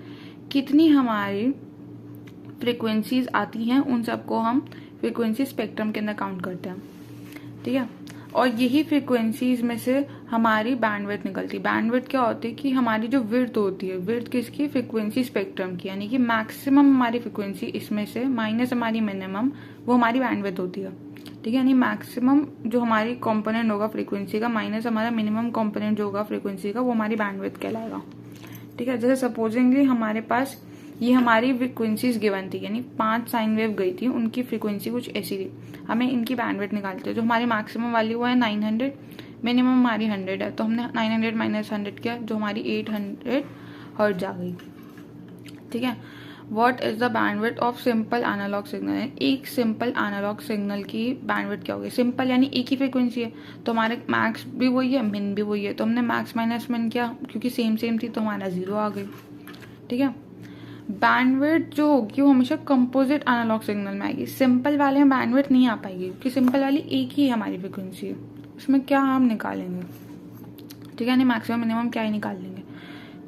कितनी हमारी फ्रीक्वेंसीज आती हैं उन सबको हम फ्रीक्वेंसी स्पेक्ट्रम के अंदर काउंट करते हैं, ठीक है। और यही फ्रीक्वेंसीज में से हमारी बैंडविड्थ निकलती है। बैंडविड्थ क्या होती है कि हमारी जो विड्थ होती है, विड्थ किसकी, फ्रीक्वेंसी स्पेक्ट्रम की, यानी कि मैक्सिमम हमारी फ्रीक्वेंसी इसमें से माइनस हमारी मिनिमम, वो हमारी बैंडविड्थ होती है, ठीक है। यानी मैक्सिमम जो हमारी कंपोनेंट होगा फ्रीक्वेंसी का माइनस हमारा मिनिमम कंपोनेंट जो होगा फ्रीक्वेंसी का, वो हमारी बैंडविड्थ कहलाएगा, ठीक है। जैसे सपोजिंगली हमारे पास ये हमारी फ्रीक्वेंसीज गिवन थी, यानी 5 साइन वेव गई थी, उनकी फ्रीक्वेंसी कुछ ऐसी थी, हमें इनकी बैंडविड्थ निकालते हैं। जो हमारी मैक्सिमम वाली वो है 900, मिनिमम हमारी 100 है, तो हमने 900 माइनस 100 किया, जो हमारी 800 हर्ट्ज आ गई, ठीक है। What is the bandwidth of simple analog signal, एक सिंपल एनालॉग सिग्नल की बैंडविड्थ क्या होगी, सिंपल यानी एक ही फ्रीक्वेंसी है, तो हमारे मैक्स भी वही है, मिन भी वही है, तो हमने मैक्स माइनस मिन किया, क्योंकि सेम थी तो हमारा 0 आ गई, ठीक है। बैंडविड्थ जो होगी वो हमेशा कंपोजिट एनालॉग सिग्नल में आएगी, सिंपल वाले में बैंडविड्थ नहीं आ पाएगी, क्योंकि सिंपल वाली एक ही हमारी फ्रीक्वेंसी है, उसमें क्या हम निकालेंगे, ठीक है, नहीं मैक्सिमम मिनिमम क्या ही निकाल लेंगे।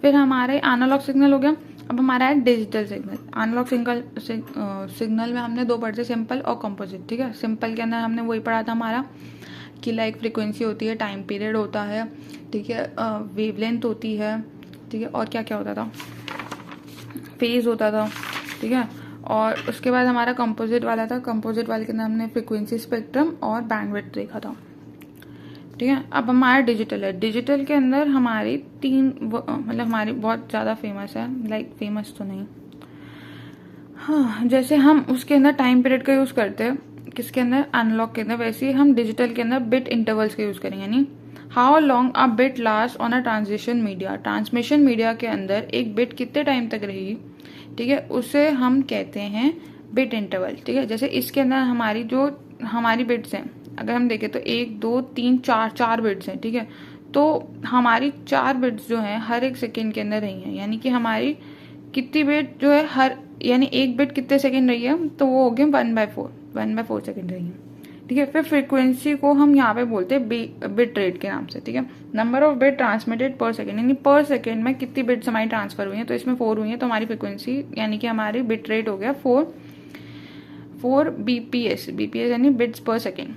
फिर हमारे एनालॉग सिग्नल हो गया। अब हमारा है डिजिटल सिग्नल। एनालॉग सिग्नल में हमने 2 पढ़े थे, सिंपल और कंपोजिट, ठीक है। सिंपल के अंदर हमने वही पढ़ा था हमारा कि लाइक फ्रीक्वेंसी होती है, टाइम पीरियड होता है, ठीक है, वेवलेंथ होती है, ठीक है, और क्या क्या होता था, फेज होता था, ठीक है। और उसके बाद हमारा कंपोजिट वाला था, कंपोजिट वाले के अंदर हमने फ्रीक्वेंसी स्पेक्ट्रम और बैंडविड्थ देखा था, ठीक है। अब हमारा डिजिटल है। डिजिटल के अंदर हमारी 3 मतलब हमारी बहुत ज़्यादा फेमस है, लाइक फेमस तो नहीं, हाँ, जैसे हम उसके अंदर टाइम पीरियड का यूज़ करते हैं किसके अंदर, एनालॉग के अंदर, वैसे ही हम डिजिटल के अंदर बिट इंटरवल्स का यूज़ करेंगे, यानी how long a bit last on a transmission media, transmission media के अंदर एक बिट कितने टाइम तक रहेगी, ठीक है, उसे हम कहते हैं बिट इंटरवल, ठीक है। जैसे इसके अंदर हमारी जो हमारी बिट्स हैं, अगर हम देखें तो 1 2 3 4 बिट्स हैं, ठीक है। तो हमारी 4 बिट्स जो हैं हर एक सेकेंड के अंदर रही हैं, यानी कि हमारी कितनी बिट जो है हर, यानी एक बिट कितने सेकेंड रही है, तो वो हो गए 1/4 सेकेंड रही है, ठीक है। फिर फ्रीक्वेंसी को हम यहाँ पे बोलते हैं बिट रेट के नाम से, ठीक है। नंबर ऑफ बिट ट्रांसमिटेड पर सेकेंड, यानी पर सेकेंड में कितनी बिट्स हमारी ट्रांसफर हुई हैं, तो इसमें 4 हुई हैं, तो हमारी फ्रीक्वेंसी यानी कि हमारी बिट रेट हो गया 4 BPS यानी बिट्स पर सेकेंड,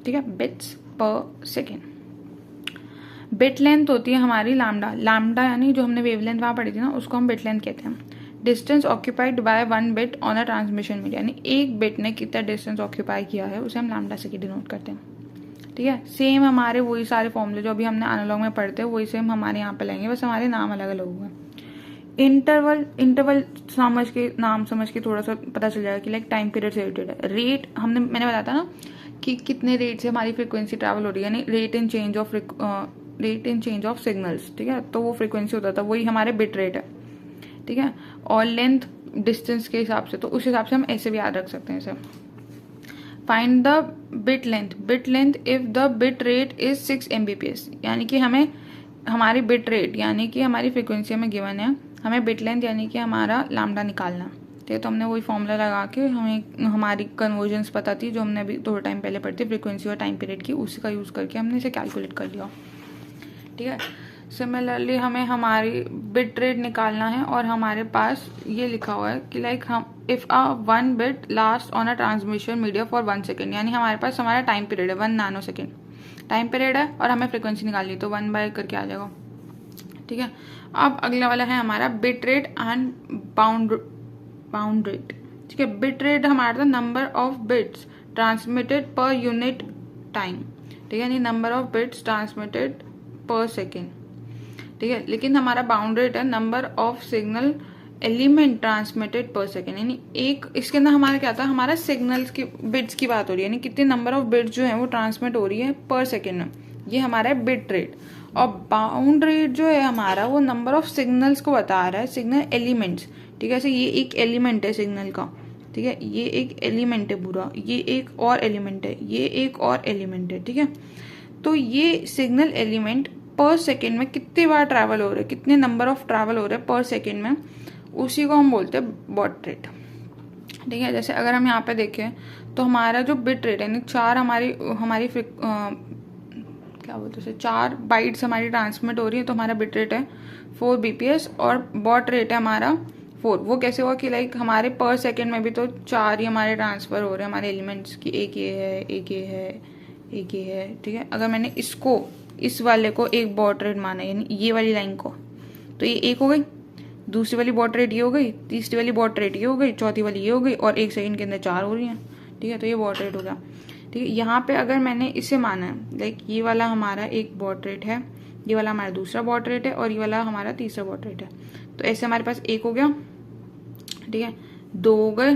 ठीक है, बिट्स पर सेकेंड। बिट लेंथ होती है हमारी लैम्डा यानी जो हमने वेवलेंथ वहाँ पढ़ी थी ना, उसको हम बिट लेंथ कहते हैं। Distance occupied by 1 bit on a transmission media, यानी एक बिट ने कितना डिस्टेंस ऑक्यूपाई किया है उसे हम लैम्डा से डिनोट करते हैं, ठीक है। सेम हमारे वही सारे फॉर्मूले जो अभी हमने एनालॉग में पढ़ते हैं वही सेम हमारे यहाँ पे लेंगे, बस हमारे नाम अलग अलग होंगे। इंटरवल नाम समझ के थोड़ा सा पता चल जाएगा कि लाइक टाइम पीरियड से रिलेटेड है। रेट मैंने बताया था ना कि कितने रेट से हमारी फ्रीक्वेंसी ट्रैवल हो रही है, यानी rate in change of signals, ठीक है। तो वो फ्रीक्वेंसी होता था, वही हमारे बिट रेट है, ठीक है। और लेंथ डिस्टेंस के हिसाब से, तो उस हिसाब से हम ऐसे भी याद रख सकते हैं इसे। Find the bit length if the bit rate is 6 Mbps, यानी कि हमें हमारी बिट रेट यानी कि हमारी फ्रीक्वेंसी हमें गिवन है, हमें बिट लेंथ यानी कि हमारा लैम्डा निकालना है, ठीक है। तो हमने वही फॉर्मूला लगा के हमें हमारी कन्वर्जन्स पता थी जो हमने अभी थोड़ा टाइम पहले पढ़ी थी फ्रीक्वेंसी और टाइम पीरियड की, उसी का यूज़ करके हमने इसे कैलकुलेट कर लिया, ठीक है। सिमिलरली हमें हमारी बिट रेट निकालना है और हमारे पास ये लिखा हुआ है कि लाइक हम if a 1 bit last on a transmission media for 1 second, यानी हमारे पास हमारा टाइम पीरियड है 1 नैनो सेकेंड टाइम पीरियड है और हमें फ्रीक्वेंसी निकालनी है, तो 1 बाय करके आ जाएगा, ठीक है। अब अगला वाला है हमारा bit rate and bound rate, ठीक है। बिट रेट हमारा था number of bits transmitted per unit time, ठीक है, यानी नंबर ऑफ बिट्स ट्रांसमिटेड पर सेकेंड, ठीक है। लेकिन हमारा बाउंड रेट है number of signal element transmitted पर सेकेंड, यानी एक इसके अंदर हमारा क्या था, हमारा सिग्नल्स की बिट्स की बात हो रही है, यानी कितने नंबर ऑफ बिट्स जो है वो ट्रांसमिट हो रही है पर सेकेंड में, ये हमारा है बिट रेट। और बाउंड रेट जो है हमारा वो नंबर ऑफ सिग्नल्स को बता रहा है, सिग्नल एलिमेंट्स, ठीक है। ये एक एलिमेंट है सिग्नल का, ठीक है, ये एक एलिमेंट है पूरा, ये एक और एलिमेंट है, ये एक और एलिमेंट है, ठीक है। तो ये सिग्नल एलिमेंट पर सेकेंड में कितने बार ट्रैवल हो रहे हैं, कितने नंबर ऑफ ट्रैवल हो रहे हैं पर सेकेंड में, उसी को हम बोलते हैं बॉट रेट, ठीक है। जैसे अगर हम यहाँ पे देखें तो हमारा जो बिट रेट है यानी 4 हमारी क्या बोलते हैं 4 बाइट्स हमारी ट्रांसमिट हो रही है, तो हमारा बिट रेट है 4 BPS और बॉट रेट है हमारा 4। वो कैसे हुआ कि लाइक हमारे पर सेकेंड में भी तो 4 ही हमारे ट्रांसफर हो रहे हैं हमारे एलिमेंट्स की, एक ये है, एक ये है, एक ये है, ठीक है। अगर मैंने इस वाले को एक बॉट रेट माना यानी ये वाली लाइन को, तो ये एक हो गई, दूसरी वाली बॉट रेट ये हो गई, तीसरी वाली बॉट रेट ये हो गई, चौथी वाली ये हो गई, और 1 सेकंड के अंदर 4 हो रही हैं, ठीक है। तो ये बॉट रेट हो गया, ठीक है। यहाँ पे अगर मैंने इसे माना है लाइक ये वाला हमारा एक बॉट रेट है, ये वाला हमारा दूसरा बॉट रेट है और ये वाला हमारा तीसरा बॉट रेट है, तो ऐसे हमारे पास 1 हो गया, ठीक है, 2 हो गए,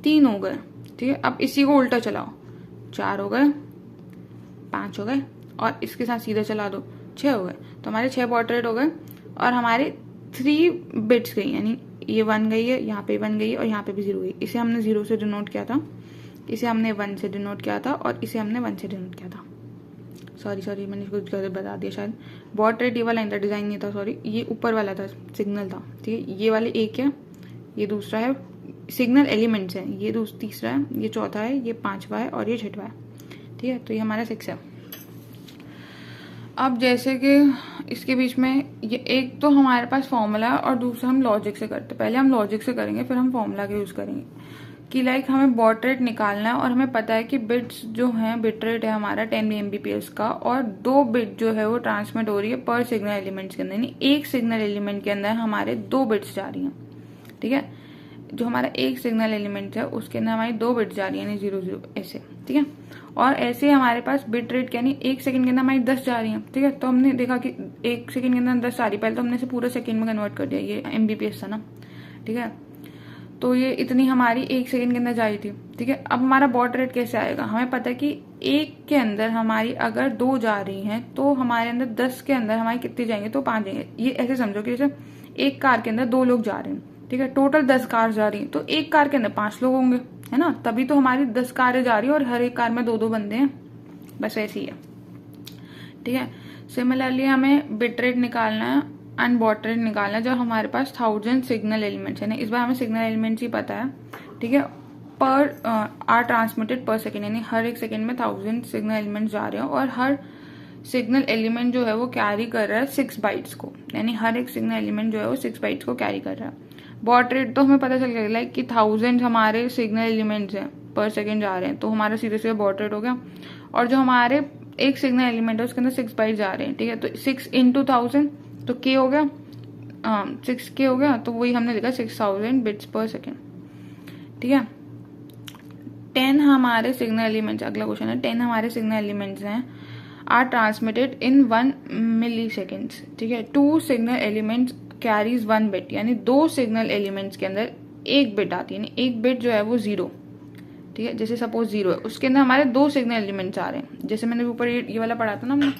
3 हो गए, ठीक है। अब इसी को उल्टा चलाओ, 4 हो गए, 5 हो गए और इसके साथ सीधा चला दो 6 हो गए, तो हमारे 6 बॉट रेट हो गए और हमारे 3 बिट्स गई, यानी ये 1 गई है, यहाँ पे 1 गई है और यहाँ पे भी 0 गई। इसे हमने 0 से डिनोट किया था, इसे हमने 1 से डिनोट किया था और इसे हमने 1 से डिनोट किया था। सॉरी मैंने कुछ गलत बता दिया शायद। बॉट रेट ये वाला इंटर डिजाइन नहीं था, सॉरी, ये ऊपर वाला था, सिग्नल था, ठीक है। ये वाले एक है, ये दूसरा है, सिग्नल एलिमेंट्स है, ये तीसरा है, ये चौथा है, ये 5वां है और ये 6वां है, ठीक है। तो ये हमारा 6 है। अब जैसे कि इसके बीच में ये एक तो हमारे पास फॉर्मूला है और दूसरा हम लॉजिक से करते हैं। पहले हम लॉजिक से करेंगे फिर हम फॉर्मूला का यूज करेंगे कि लाइक हमें बॉट रेट निकालना है और हमें पता है कि बिट्स जो हैं, बिट रेट है हमारा 10 Mbps का और 2 बिट जो है वो ट्रांसमिट हो रही है पर सिग्नल एलिमेंट्स के अंदर, यानी एक सिग्नल एलिमेंट के अंदर हमारे 2 बिट्स जा रही हैं, ठीक है। जो हमारा एक सिग्नल एलिमेंट है उसके अंदर हमारी 2 बिट्स जा रही है, यानी 0 0 ऐसे, ठीक है। और ऐसे हमारे पास बिट रेट यानी 1 सेकंड के अंदर हमारी 10 जा रही है, ठीक है। तो हमने देखा कि 1 सेकंड के अंदर 10 आ रही, पहले तो हमने इसे पूरा सेकंड में कन्वर्ट कर दिया, ये Mbps था ना, ठीक है। तो ये इतनी हमारी 1 सेकंड के अंदर जा रही थी, ठीक है। अब हमारा बॉट रेट कैसे आएगा, हमें पता है कि 1 के अंदर हमारी अगर 2 जा रही हैं तो हमारे अंदर 10 के अंदर हमारी कितनी जाएंगे, तो 5 जाएंगे। ये ऐसे समझो कि जैसे एक कार के अंदर 2 लोग जा रहे हैं, ठीक है, टोटल 10 कार जा रही हैं, तो एक कार के अंदर 5 लोग होंगे, है ना, तभी तो हमारी 10 कारें जा रही है और हर एक कार में 2-2 बंदे हैं, बस ऐसे ही है, ठीक है। सिमिलरली हमें बिट रेट निकालना है एंड बॉट रेट निकालना है जब हमारे पास 1000 सिग्नल एलिमेंट्स है ना, इस बार हमें सिग्नल एलिमेंट्स ही पता है, ठीक है। पर आर ट्रांसमिटेड पर सेकेंड, यानी हर एक सेकेंड में 1000 सिग्नल एलिमेंट्स जा रहे हैं और हर सिग्नल एलिमेंट जो है वो कैरी कर रहा है 6 बाइट्स को, यानी हर एक सिग्नल एलिमेंट जो है वो 6 बाइट्स को कैरी कर रहा है। बॉट रेट तो हमें पता चल गया लाइक कि 1000 हमारे सिग्नल एलिमेंट्स हैं पर सेकेंड जा रहे हैं, तो हमारा सीधे सीधे बॉट रेट हो गया। और जो हमारे एक सिग्नल एलिमेंट है उसके अंदर 6 बाइट जा रहे हैं, ठीक है, तो 6 × 1000 तो के हो गया, 6K हो गया, तो वही हमने लिखा 6000 बिट्स पर सेकेंड, ठीक है। 10 हमारे सिग्नल एलिमेंट्स, अगला क्वेश्चन है, 10 हमारे सिग्नल एलिमेंट्स हैं are transmitted in 1 milliseconds, ठीक है। 2 सिग्नल एलिमेंट्स कैरीज 1 बिट, यानी 2 सिग्नल एलिमेंट्स के अंदर 1 बिट आती है, यानी 1 बिट जो है वो 0, ठीक है। जैसे सपोज 0 है, उसके अंदर हमारे 2 सिग्नल एलिमेंट्स आ रहे हैं, जैसे मैंने ऊपर ये वाला पढ़ा था ना हमने,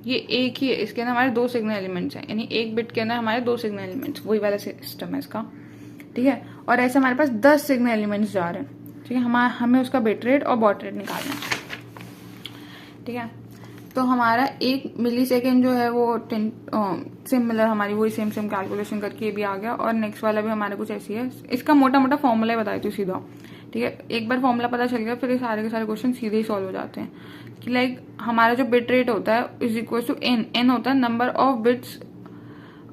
ये एक ही है, इसके अंदर हमारे 2 सिग्नल एलिमेंट्स हैं, यानी 1 बिट के अंदर हमारे 2 सिग्नल एलिमेंट्स, वही वाला सिस्टम है इसका, ठीक है। और ऐसे हमारे पास 10 सिग्नल एलिमेंट्स जा रहे हैं, ठीक है। हमें उसका बिट रेट और बॉड रेट निकालना है, ठीक है। तो हमारा 1 मिली सेकेंड जो है वो सिमिलर हमारी वही सेम कैलकुलेशन करके ये भी आ गया, और नेक्स्ट वाला भी हमारा कुछ ऐसी है। इसका मोटा मोटा फॉर्मूला ही बताई थी सीधा, ठीक है। एक बार फॉर्मूला पता चल गया फिर सारे के सारे क्वेश्चन सीधे ही सॉल्व हो जाते हैं कि लाइक हमारा जो बिट रेट होता है इज इक्वल टू एन होता है number of bits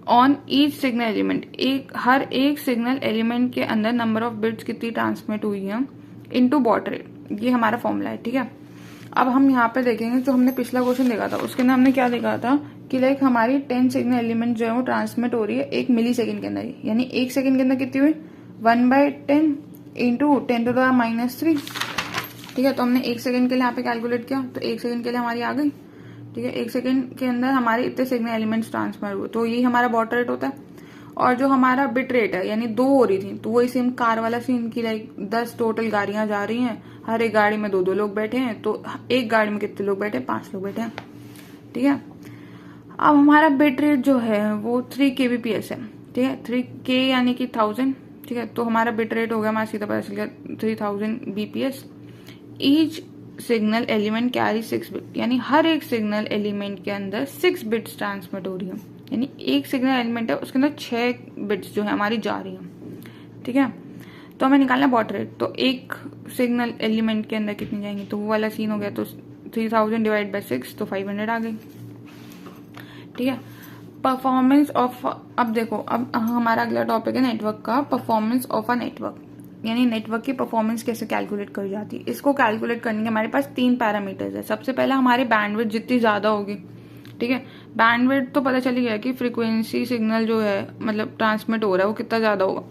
on each signal element, हर एक सिग्नल एलिमेंट के अंदर नंबर ऑफ बिट्स कितनी ट्रांसमिट हुई है इनटू बॉड रेट, ये हमारा फॉर्मूला है, ठीक है। अब हम यहाँ पे देखेंगे जो हमने पिछला क्वेश्चन देखा था उसके अंदर हमने क्या देखा था कि लाइक हमारी 10 सिग्नल एलिमेंट जो है वो ट्रांसमिट हो रही है 1 मिली सेकेंड के अंदर, यानी 1 सेकेंड के अंदर कितनी हुई 1/10 इंटू 10⁻⁻3, ठीक है। तो हमने 1 सेकेंड के लिए यहाँ पे कैलकुलेट किया, तो 1 सेकेंड के लिए हमारी आ गई, ठीक है। 1 सेकेंड के अंदर हमारे इतने सिग्नल एलिमेंट्स ट्रांसफर हुए, तो यही हमारा बॉड रेट होता है। और जो हमारा बिट रेट है यानी 2 हो रही थी, तो वही सेम कार वाला सीन की लाइक 10 टोटल गाड़ियां जा रही हैं, हर एक गाड़ी में 2-2 लोग बैठे हैं, तो एक गाड़ी में कितने लोग बैठे हैं 5 लोग बैठे हैं, ठीक है। अब हमारा बिट रेट जो है वो 3 kbps है, ठीक है। 3k यानी कि 1000, ठीक है। तो हमारा बिट रेट हो गया, हमारा सीधा पता चल गया 3000 bps। Each signal element carry 6 bit, यानी हर एक सिग्नल एलिमेंट के अंदर 6 बिट्स ट्रांसमिट हो रही है, यानी एक सिग्नल एलिमेंट है उसके अंदर 6 बिट्स जो है हमारी जा रही है, ठीक है। तो हमें निकालना है बॉड रेट, तो एक सिग्नल एलिमेंट के अंदर कितनी जाएंगी, तो वो वाला सीन हो गया, तो 3000 डिवाइड बाई 6 तो 500 आ गई, ठीक है। परफॉर्मेंस ऑफ, अब देखो अब हमारा अगला टॉपिक है नेटवर्क का, परफॉर्मेंस ऑफ अ नेटवर्क, यानी नेटवर्क की परफॉर्मेंस कैसे कैलकुलेट करी जाती है। इसको कैलकुलेट करने के हमारे पास 3 पैरामीटर्स है। सबसे पहला हमारी बैंडविड्थ जितनी ज्यादा होगी, ठीक है। बैंडविड्थ तो पता चली गया कि फ्रीक्वेंसी सिग्नल जो है मतलब ट्रांसमिट हो रहा है वो कितना ज्यादा होगा,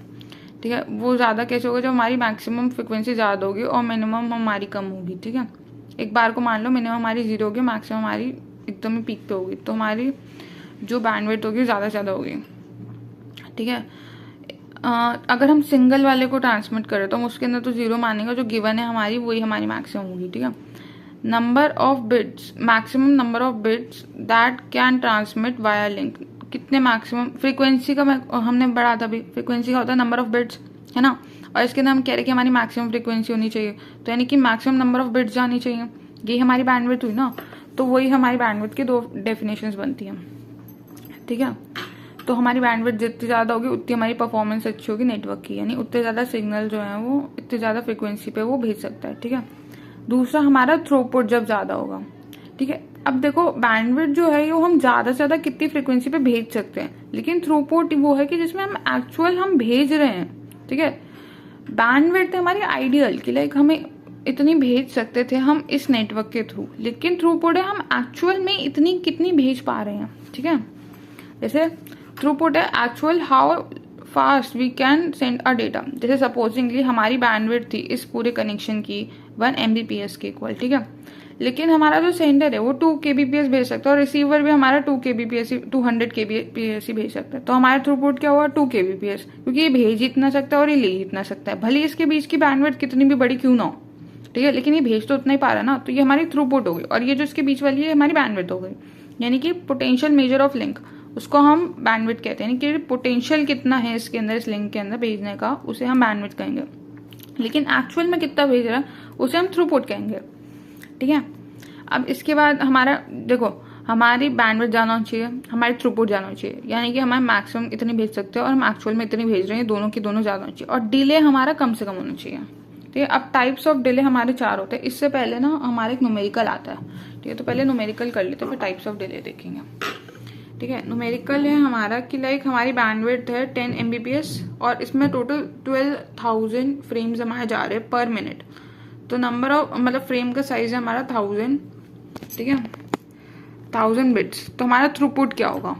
ठीक है। वो ज्यादा कैसे होगा, जब हमारी मैक्सिमम फ्रीक्वेंसी ज्यादा होगी और मिनिमम हमारी कम होगी, ठीक है। एक बार को मान लो मिनिमम हमारी 0 होगी, मैक्सिमम हमारी एकदम ही पीक पे होगी, तो हमारी जो बैंडविड्थ होगी ज्यादा से ज्यादा होगी, ठीक है। अगर हम सिंगल वाले को ट्रांसमिट करें तो हम उसके अंदर तो 0 मानेंगे, जो गिवन है हमारी वही हमारी मैक्सिमम होगी, ठीक है। Number of bits, maximum number of bits that can transmit via link, कितने मैक्सिमम फ्रीक्वेंसी का हमने बढ़ा था अभी, फ्रीक्वेंसी का होता है नंबर ऑफ बिट्स, है ना। और इसके अंदर हम कह रहे हैं कि हमारी मैक्सिमम फ्रीक्वेंसी होनी चाहिए, तो यानी कि मैक्सिमम नंबर ऑफ बिट्स जानी चाहिए, ये हमारी बैंडविड्थ हुई ना। तो वही हमारी बैंडविड्थ की 2 डेफिनेशंस बनती हैं, ठीक है। तो हमारी बैंडविड्थ जितनी ज्यादा होगी उतनी हमारी परफॉर्मेंस अच्छी होगी नेटवर्क की, यानी उतने ज्यादा सिग्नल जो है वो इतनी ज्यादा फ्रीक्वेंसी पे वो भेज सकता है, ठीक है। दूसरा हमारा थ्रूपुट जब ज्यादा होगा, ठीक है। अब देखो बैंडविड्थ जो है वो हम ज्यादा से ज्यादा कितनी फ्रीक्वेंसी पे भेज सकते हैं, लेकिन थ्रूपुट वो है कि जिसमें हम भेज रहे हैं, ठीक है। बैंडविड्थ हमारी आइडियल की लाइक हमें इतनी भेज सकते थे हम इस नेटवर्क के थ्रू, लेकिन थ्रूपुट है हम एक्चुअल में इतनी कितनी भेज पा रहे हैं, ठीक है। जैसे थ्रूपुट है actual how fast we can send a data, जैसे सपोजिंगली हमारी बैंडविड्थ थी इस पूरे कनेक्शन की 1 Mbps के इक्वल, ठीक है। लेकिन हमारा जो सेंडर है वो 2 kbps भेज सकता है और रिसीवर भी हमारा 2 kbps 200 kbps ही भेज सकता है, तो हमारा थ्रूपुट क्या हुआ 2 kbps, क्योंकि ये भेज इतना सकता है और ये ले इतना सकता है, भले इसके बीच की बैंडविड्थ कितनी भी बड़ी क्यों ना हो, ठीक है, लेकिन ये भेज तो उतना ही पा रहा है ना, तो ये हमारी थ्रूपुट हो गई। और ये जो इसके बीच वाली है हमारी बैंडविड्थ हो गई, यानी कि पोटेंशियल मेजर ऑफ लिंक, उसको हम बैंडविड्थ कहते हैं, यानी कि पोटेंशियल कितना है इसके अंदर इस लिंक के अंदर भेजने का, उसे हम बैंडविड्थ कहेंगे। लेकिन एक्चुअल में कितना भेज रहा है उसे हम थ्रूपुट कहेंगे, ठीक है। अब इसके बाद हमारा देखो हमारी बैंडविड्थ जाना चाहिए, हमारी थ्रूपुट जाना चाहिए, यानी कि हमारे मैक्सिमम इतनी भेज सकते हैं और हम एक्चुअल में इतनी भेज रहे हैं, दोनों की दोनों ज्यादा होनी चाहिए, और डिले हमारा कम से कम होना चाहिए, ठीक है। अब टाइप्स ऑफ डिले हमारे 4 होते हैं। इससे पहले ना हमारा एक न्यूमेरिकल आता है, ठीक है। तो पहले न्यूमेरिकल कर लेते हैं, फिर टाइप्स ऑफ डिले देखेंगे, ठीक है। न्यूमेरिकल है हमारा कि लाइक हमारी बैंडविड्थ है 10 Mbps और इसमें टोटल 12,000 फ्रेम्स हमारे जा रहे हैं पर मिनट, तो नंबर ऑफ मतलब फ्रेम का साइज है हमारा 1000, ठीक है, 1000 बिट्स। तो हमारा थ्रूपुट क्या होगा,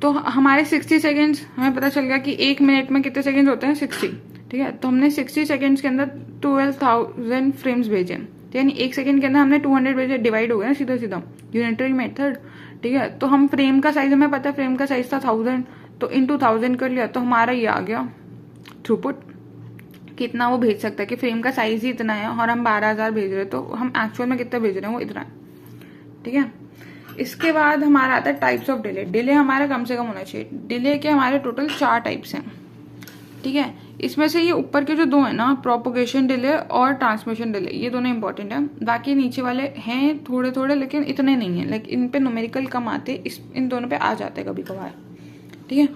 तो हमारे 60 सेकेंड्स, हमें पता चल गया कि 1 मिनट में कितने सेकेंड्स होते हैं 60, ठीक है। तो हमने 60 सेकेंड्स के अंदर 12,000 फ्रेम्स भेजे, यानी 1 सेकेंड के अंदर हमने 200 भेजे, डिवाइड हो गया सीधा सीधा यूनिटरी मेथड, ठीक है। तो हम फ्रेम का साइज हमें पता है, फ्रेम का साइज था 1000, तो इन 2000 कर लिया तो हमारा ये आ गया थ्रूपुट, कितना वो भेज सकता है कि फ्रेम का साइज ही इतना है और हम 12,000 भेज रहे हैं, तो हम एक्चुअल में कितना भेज रहे हैं वो इतना है। ठीक है, इसके बाद हमारा आता है टाइप्स ऑफ डिले। डिले हमारा कम से कम होना चाहिए। डिले के हमारे टोटल 4 टाइप्स हैं। ठीक है, इसमें से ये ऊपर के जो 2 है ना, प्रोपोगेशन डिले और ट्रांसमिशन डिले, ये दोनों इंपॉर्टेंट है। बाकी नीचे वाले हैं थोड़े थोड़े, लेकिन इतने नहीं है, लेकिन इन पे न्यूमेरिकल कम आते, इन दोनों पे आ जाते हैं कभी कभार। ठीक है,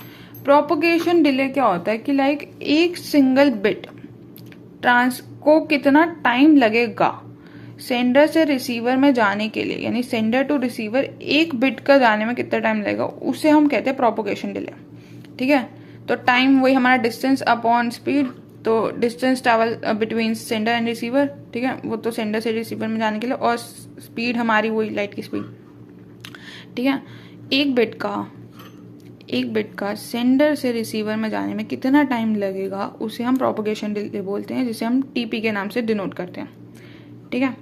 प्रोपोगेशन डिले क्या होता है कि लाइक एक सिंगल बिट को कितना टाइम लगेगा सेंडर से रिसीवर में जाने के लिए, यानी सेंडर टू रिसीवर एक बिट का जाने में कितना टाइम लगेगा, उसे हम कहते हैं प्रोपोगेशन डिले। ठीक है, तो टाइम वही हमारा डिस्टेंस अपॉन स्पीड, तो distance travel between sender and receiver. ठीक है, वो तो सेंडर से रिसीवर में जाने के लिए, और स्पीड हमारी वही लाइट की स्पीड। ठीक है, एक बिट का सेंडर से रिसीवर में जाने में कितना टाइम लगेगा उसे हम प्रोपोगेशन डिले बोलते हैं, जिसे हम टीपी के नाम से डिनोट करते हैं। ठीक है,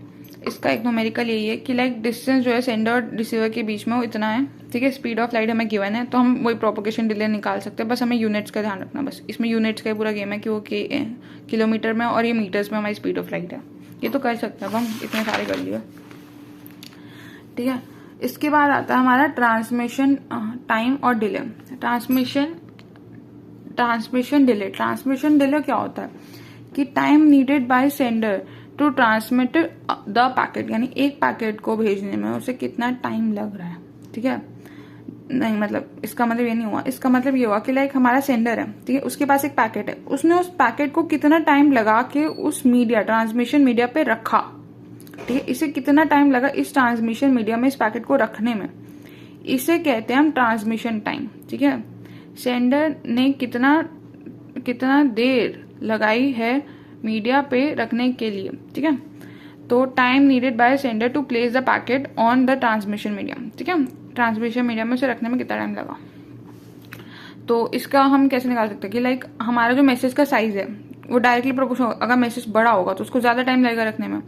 इसका एक न्यूमेरिकल यही है कि लाइक डिस्टेंस जो है सेंडर और रिसीवर के बीच में वो इतना है। ठीक है, स्पीड ऑफ लाइट हमें गिवन है, तो हम वही प्रोपोगेशन डिले निकाल सकते हैं। बस हमें यूनिट्स का ध्यान रखना, बस इसमें यूनिट्स का पूरा गेम है कि वो किलोमीटर में और ये मीटर्स में हमारी स्पीड ऑफ लाइट है। ये तो कर सकते हैं, अब हम इतने सारे कर लिए। ठीक है, इसके बाद आता है हमारा ट्रांसमिशन टाइम और डिले। ट्रांसमिशन डिले क्या होता है कि time needed by sender to transmit the packet, यानी एक पैकेट को भेजने में उसे कितना टाइम लग रहा है। ठीक है, नहीं मतलब इसका मतलब ये नहीं हुआ, इसका मतलब ये हुआ कि लाइक हमारा सेंडर है, ठीक है, उसके पास एक पैकेट है, उसने उस पैकेट को कितना टाइम लगा के उस मीडिया, ट्रांसमिशन मीडिया पे रखा। ठीक है, इसे कितना टाइम लगा इस ट्रांसमिशन मीडिया में इस पैकेट को रखने में, इसे कहते हैं हम ट्रांसमिशन टाइम। ठीक है, सेंडर ने कितना देर लगाई है मीडिया पे रखने के लिए। ठीक है, तो time needed by sender to place the packet on the transmission media. ठीक है, ट्रांसमिशन मीडिया में उसे रखने में कितना टाइम लगा, तो इसका हम कैसे निकाल सकते हैं कि लाइक हमारा जो मैसेज का साइज है वो डायरेक्टली प्रोपोर्शनल, अगर मैसेज बड़ा होगा तो उसको ज्यादा टाइम लगेगा रखने में।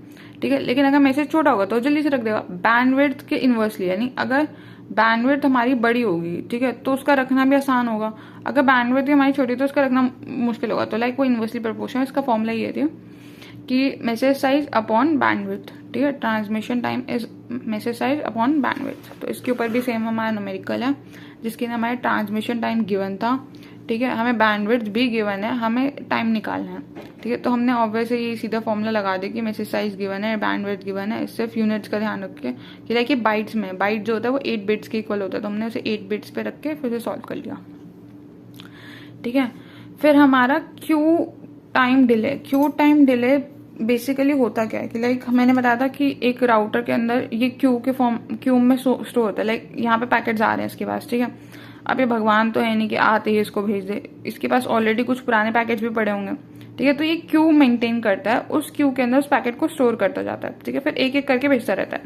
ठीक है, लेकिन अगर मैसेज छोटा होगा तो जल्दी से रख देगा। बैंडविड्थ के इनवर्सली, यानी अगर बैंडविड्थ हमारी बड़ी होगी, ठीक है, तो उसका रखना भी आसान होगा। अगर बैंडविड्थ हमारी छोटी तो उसका रखना मुश्किल होगा। तो लाइक वो इनवर्सली प्रोपोर्शनल, इसका फॉर्मूला ये है कि मैसेज साइज अपॉन बैंडविड्थ। ठीक है, transmission time is message size upon bandwidth. तो इसके ऊपर भी सेम हमारा न्यूमेरिकल है, जिसके लिए हमारे ट्रांसमिशन टाइम गिवन था। ठीक है, हमें बैंडविड्थ भी गिवन है, हमें टाइम निकालना है। ठीक है, तो हमने ऑब्वियसली ये सीधा फॉर्मूला लगा दिया कि मैसेज साइज गिवन है, बैंडविड्थ गिवन है। सिर्फ यूनिट्स का ध्यान रख के कि देखिए बाइट्स में, बाइट जो होता है वो 8 बिट्स के इक्वल होता है, तो हमने उसे 8 बिट्स पे रख के फिर से सॉल्व कर लिया। ठीक है, फिर हमारा क्यू टाइम डिले बेसिकली होता क्या है कि लाइक मैंने बताया था कि एक राउटर के अंदर ये क्यू में स्टोर होता है। लाइक यहाँ पे पैकेट्स आ रहे हैं इसके पास। ठीक है, अब ये भगवान तो है नहीं कि आते ही इसको भेज दे, इसके पास ऑलरेडी कुछ पुराने पैकेट्स भी पड़े होंगे। ठीक है, तो ये क्यू मेंटेन करता है, उस क्यू के अंदर उस पैकेट को स्टोर करता जाता है। ठीक है, फिर एक एक करके भेजता रहता है।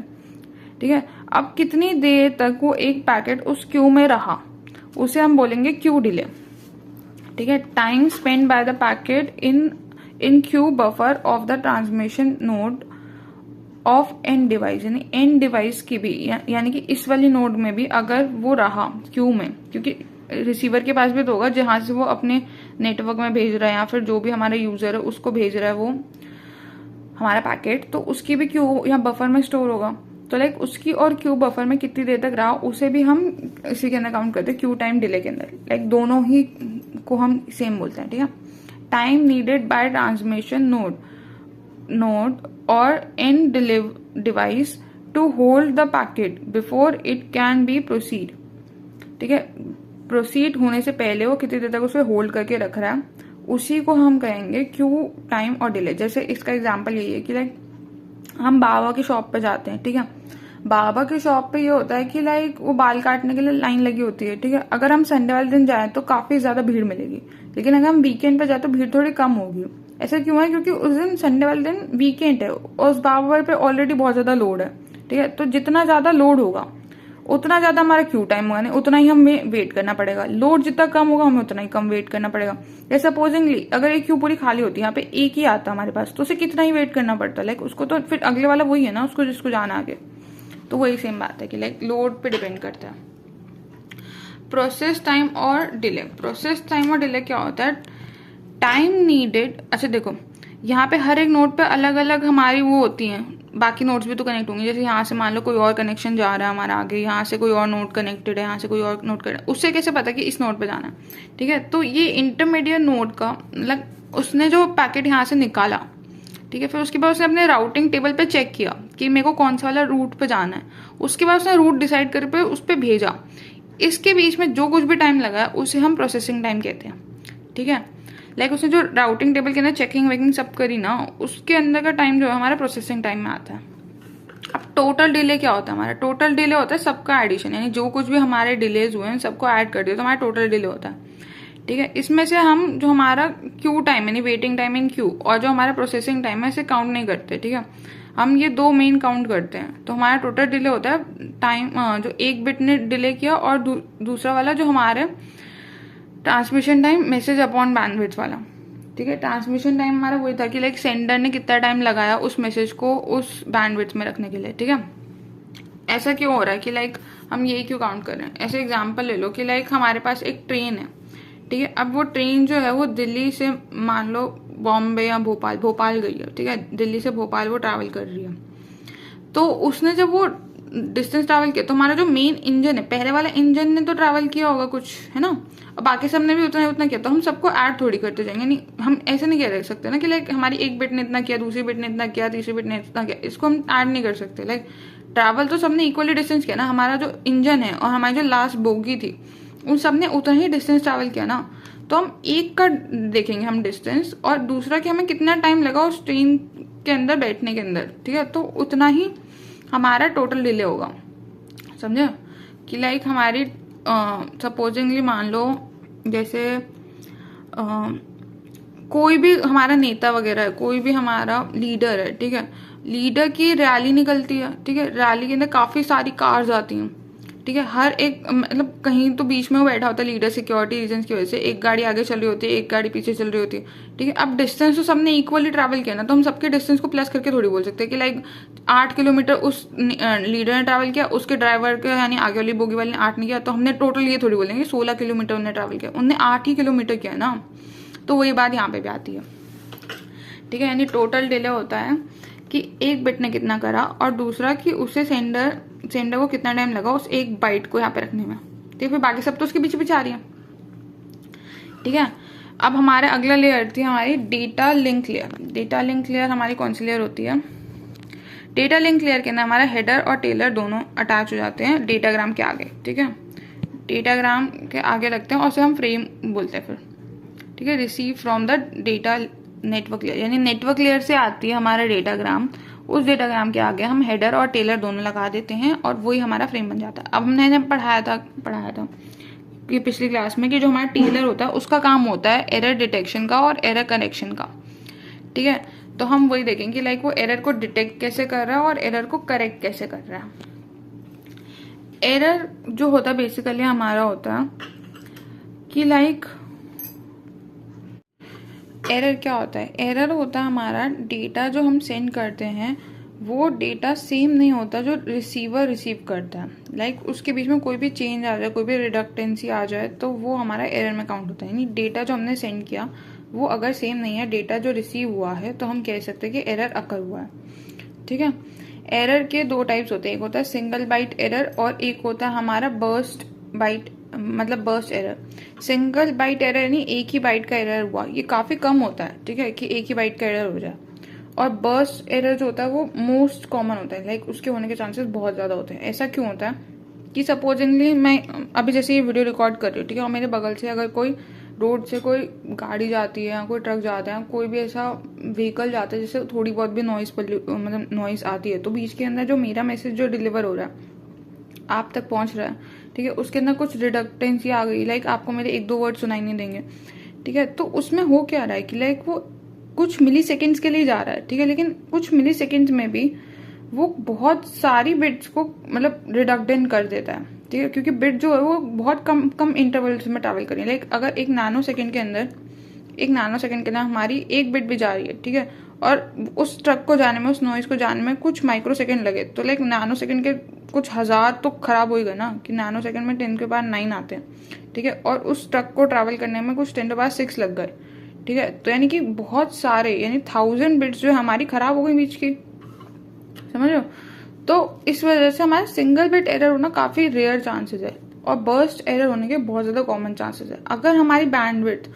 ठीक है, अब कितनी देर तक वो एक पैकेट उस क्यू में रहा उसे हम बोलेंगे क्यू डिले। ठीक है, time spend by the packet in Q buffer of the transmission node of and device, यानी एंड डिवाइस की भी, यानी कि इस वाली नोड में भी अगर वो रहा क्यू में, क्योंकि रिसीवर के पास भी तो होगा जहां से वो अपने नेटवर्क में भेज रहा है या फिर जो भी हमारा यूजर है उसको भेज रहा है वो हमारा पैकेट, तो उसकी भी क्यू या बफर में स्टोर होगा। तो लाइक उसकी और क्यू बफर में कितनी देर तक रहा उसे भी हम इसी के अंदर काउंट करते हैं, क्यू टाइम डिले के अंदर। लाइक दोनों ही को हम सेम बोलते हैं। ठीक है, time needed by transmission node और end device to hold the packet before it can be proceed. ठीक है, प्रोसीड होने से पहले वो कितनी देर तक उसे होल्ड करके रख रहा है, उसी को हम कहेंगे क्यू टाइम और डिले। जैसे इसका एग्जांपल यही है कि लाइक हम बाबा की शॉप पे जाते हैं। ठीक है, बाबा की शॉप पे ये होता है कि लाइक वो बाल काटने के लिए लाइन लगी होती है। ठीक है, अगर हम संडे वाले दिन जाए तो काफी ज्यादा भीड़ मिलेगी, लेकिन अगर हम वीकेंड पे जाए तो भीड़ थोड़ी कम होगी। ऐसा क्यों है? क्योंकि उस दिन संडे वाले दिन वीकेंड है और उस बाबा पे ऑलरेडी बहुत ज्यादा लोड है। ठीक है, तो जितना ज्यादा लोड होगा उतना ज्यादा हमारा क्यू टाइम होगा, उतना ही हमें वेट करना पड़ेगा। लोड जितना कम होगा हमें उतना ही कम वेट करना पड़ेगा। जैसे सपोजिंगली अगर एक क्यू पूरी खाली होती है, यहाँ पे एक ही आता हमारे पास, तो उसे कितना ही वेट करना पड़ता है। लाइक उसको तो फिर अगले वाला वही है ना, उसको जिसको जाना आगे, तो वही सेम बात है कि लाइक लोड पे डिपेंड करता है। प्रोसेस टाइम और डिले। प्रोसेस टाइम और डिले क्या होता है? Time needed. अच्छा देखो, यहाँ पे हर एक नोड पे अलग अलग हमारी वो होती हैं, बाकी नोड्स भी तो कनेक्ट होंगे। जैसे यहाँ से मान लो कोई और कनेक्शन जा रहा है हमारा आगे, यहाँ से कोई और नोड कनेक्टेड है, यहाँ से कोई और नोड कनेक्टेड है, उससे कैसे पता कि इस नोड पे जाना है? ठीक है, तो ये इंटरमीडिएट नोड का मतलब उसने जो पैकेट यहाँ से निकाला, ठीक है, फिर उसके बाद उसने अपने राउटिंग टेबल पे चेक किया कि मेरे को कौन सा वाला रूट पे जाना है, उसके बाद उसने रूट डिसाइड कर पे उस पर भेजा। इसके बीच में जो कुछ भी टाइम लगा है उसे हम प्रोसेसिंग टाइम कहते हैं। ठीक है, लाइक उसने जो राउटिंग टेबल के अंदर चेकिंग वेकिंग सब करी ना, उसके अंदर का टाइम जो है हमारा प्रोसेसिंग टाइम में आता है। अब टोटल डिले क्या होता है? हमारा टोटल डिले होता है सबका एडिशन, यानी जो कुछ भी हमारे डिलेज हुए हैं सबको ऐड कर दिया तो हमारा टोटल डिले होता है। ठीक है, इसमें से हम जो हमारा क्यू टाइम यानी वेटिंग टाइम इन क्यू और जो हमारा प्रोसेसिंग टाइम है इसे काउंट नहीं करते। ठीक है, हम ये दो मेन काउंट करते हैं। तो हमारा टोटल डिले होता है टाइम जो एक बिट ने डिले किया और दूसरा वाला जो हमारे transmission time message upon bandwidth वाला। ठीक है, ट्रांसमिशन टाइम हमारा वही था कि लाइक सेंडर ने कितना टाइम लगाया उस मैसेज को उस बैंडविड्थ में रखने के लिए। ठीक है, ऐसा क्यों हो रहा है कि लाइक हम यही क्यों काउंट कर रहे हैं? ऐसे एग्जांपल ले लो कि लाइक हमारे पास एक ट्रेन है। ठीक है, अब वो ट्रेन जो है वो दिल्ली से मान लो बॉम्बे या भोपाल गई है। ठीक है, दिल्ली से भोपाल वो ट्रैवल कर रही है। तो उसने जब वो डिस्टेंस ट्रैवल किया तो हमारा जो मेन इंजन है, पहले वाला इंजन ने तो ट्रैवल किया होगा कुछ, है ना, और बाकी सब ने भी उतना किया। तो हम सबको ऐड थोड़ी करते जाएंगे, नहीं हम ऐसे नहीं कह सकते ना कि लाइक हमारी एक बिट ने इतना किया, दूसरी बिट ने इतना किया, तीसरी बिट ने इतना किया, इसको हम ऐड नहीं कर सकते। लाइक ट्रैवल तो सबने इक्वली डिस्टेंस किया ना, हमारा जो इंजन है और हमारी जो लास्ट बोगी थी उन सब ने उतना ही डिस्टेंस ट्रैवल किया ना। तो हम एक का देखेंगे हम डिस्टेंस और दूसरा कि हमें कितना टाइम लगा उस ट्रेन के अंदर बैठने के अंदर। ठीक है, तो उतना ही हमारा टोटल डिले होगा। समझे कि लाइक हमारी सपोजिंगली मान लो जैसे कोई भी हमारा नेता वगैरह है, कोई भी हमारा लीडर है। ठीक है, लीडर की रैली निकलती है। ठीक है, रैली के अंदर काफी सारी कार्स आती हैं। ठीक है, हर एक मतलब कहीं तो बीच में वो बैठा होता है लीडर, सिक्योरिटी रीजंस की वजह से एक गाड़ी आगे चल रही होती है, एक गाड़ी पीछे चल रही होती है। ठीक है, अब डिस्टेंस तो सबने इक्वली ट्रैवल किया ना, तो हम सबके डिस्टेंस को प्लस करके थोड़ी बोल सकते हैं कि लाइक 8 किलोमीटर उस लीडर ने ट्रैवल किया, उसके ड्राइवर के यानी आगे वाली बोगी वाले ने 8 नहीं किया, तो हमने टोटल ये थोड़ी बोलेंगे 16 किलोमीटर उन्हें ट्रैवल किया, उनने 8 ही किलोमीटर किया ना। तो वही बात यहाँ पे भी आती है। ठीक है, यानी टोटल डिले होता है कि एक बिट ने कितना करा और दूसरा कि उसे सेंडर को कितना टाइम लगा उस एक बाइट को यहाँ पे रखने में। ठीक है, बाकी सब तो उसके पीछे पीछे आ रही है। ठीक है, अब हमारे अगला लेयर थी हमारी data link layer. Data link layer हमारी कौन सी लेयर होती है? डेटा लिंक लेयर के अंदर हमारा हेडर और टेलर दोनों अटैच हो जाते हैं डेटाग्राम के आगे। ठीक है, डेटाग्राम के आगे लगते हैं और उसे हम फ्रेम बोलते हैं फिर। ठीक है, receive from the data network layer, यानी नेटवर्क लेयर से आती है हमारा डेटाग्राम, उस डेटाग्राम के आगे हम हेडर और टेलर दोनों लगा देते हैं और वही हमारा फ्रेम बन जाता है। अब हमने पढ़ाया था ये पिछली क्लास में कि जो हमारा टेलर होता है उसका काम होता है एरर डिटेक्शन का और एरर करेक्शन का। ठीक है, तो हम वही देखेंगे कि लाइक वो एरर को डिटेक्ट कैसे कर रहा है और एरर को करेक्ट कैसे कर रहा है। एरर जो होता है बेसिकली हमारा होता है कि लाइक एरर क्या होता है? एरर होता है हमारा डेटा जो हम सेंड करते हैं वो डेटा सेम नहीं होता जो रिसीवर रिसीव करता है। लाइक उसके बीच में कोई भी चेंज आ जाए, कोई भी रिडक्टेंसी आ जाए तो वो हमारा एरर में काउंट होता है। यानी डेटा जो हमने सेंड किया वो अगर सेम नहीं है डेटा जो रिसीव हुआ है तो हम कह सकते हैं कि एरर अकर हुआ है। ठीक है, एरर के दो टाइप्स होते हैं, एक होता है सिंगल बाइट एरर और एक होता है हमारा बर्स्ट बाइट मतलब burst error. Single byte error यानी एक ही बाइट का एरर हुआ, ये काफी कम होता है। ठीक है, कि एक ही बाइट का एरर हो जाए। और बर्स्ट एरर जो होता है वो मोस्ट कॉमन होता है, लाइक उसके होने के चांसेस बहुत ज्यादा होते हैं। ऐसा क्यों होता है कि सपोजिंगली मैं अभी जैसे ये वीडियो रिकॉर्ड कर रही हूँ, ठीक है, और मेरे बगल से अगर कोई रोड से कोई गाड़ी जाती है, कोई ट्रक जाता है, कोई भी ऐसा व्हीकल जाता है जिससे थोड़ी बहुत भी नॉइस मतलब नॉइस आती है, तो बीच के अंदर जो मेरा मैसेज जो डिलीवर हो रहा है आप तक पहुंच रहा है, ठीक है, उसके अंदर कुछ रिडक्टेंसी आ गई, लाइक आपको मेरे 1-2 वर्ड सुनाई नहीं देंगे। ठीक है, तो उसमें हो क्या रहा है कि लाइक वो कुछ मिली सेकेंड्स के लिए जा रहा है। ठीक है, लेकिन कुछ मिली सेकेंड्स में भी वो बहुत सारी बिट्स को मतलब रिडक्टेंट कर देता है। ठीक है, क्योंकि बिट जो है वो बहुत कम इंटरवल्स में ट्रैवल करें। लाइक अगर एक नैनो सेकेंड के अंदर हमारी एक बिट भी जा रही है, ठीक है, और उस ट्रक को जाने में, उस नॉइज को जाने में कुछ माइक्रो सेकेंड लगे, तो लाइक नैनो सेकेंड के कुछ हज़ार तो खराब हो ही गए ना, कि नैनो सेकेंड में 10 के पावर 9 आते हैं, ठीक है। और उस ट्रक को ट्रैवल करने में कुछ 10 के पावर 6 लग गए, ठीक है। तो यानी कि बहुत सारे, यानी 1000 बिट्स जो हमारी खराब हो गई बीच की, समझ लो। तो इस वजह से हमारा सिंगल बिट एरर होना काफ़ी रेयर चांसेस है, और बर्स्ट एरर होने के बहुत ज़्यादा कॉमन चांसेस है। अगर हमारी बैंडविड्थ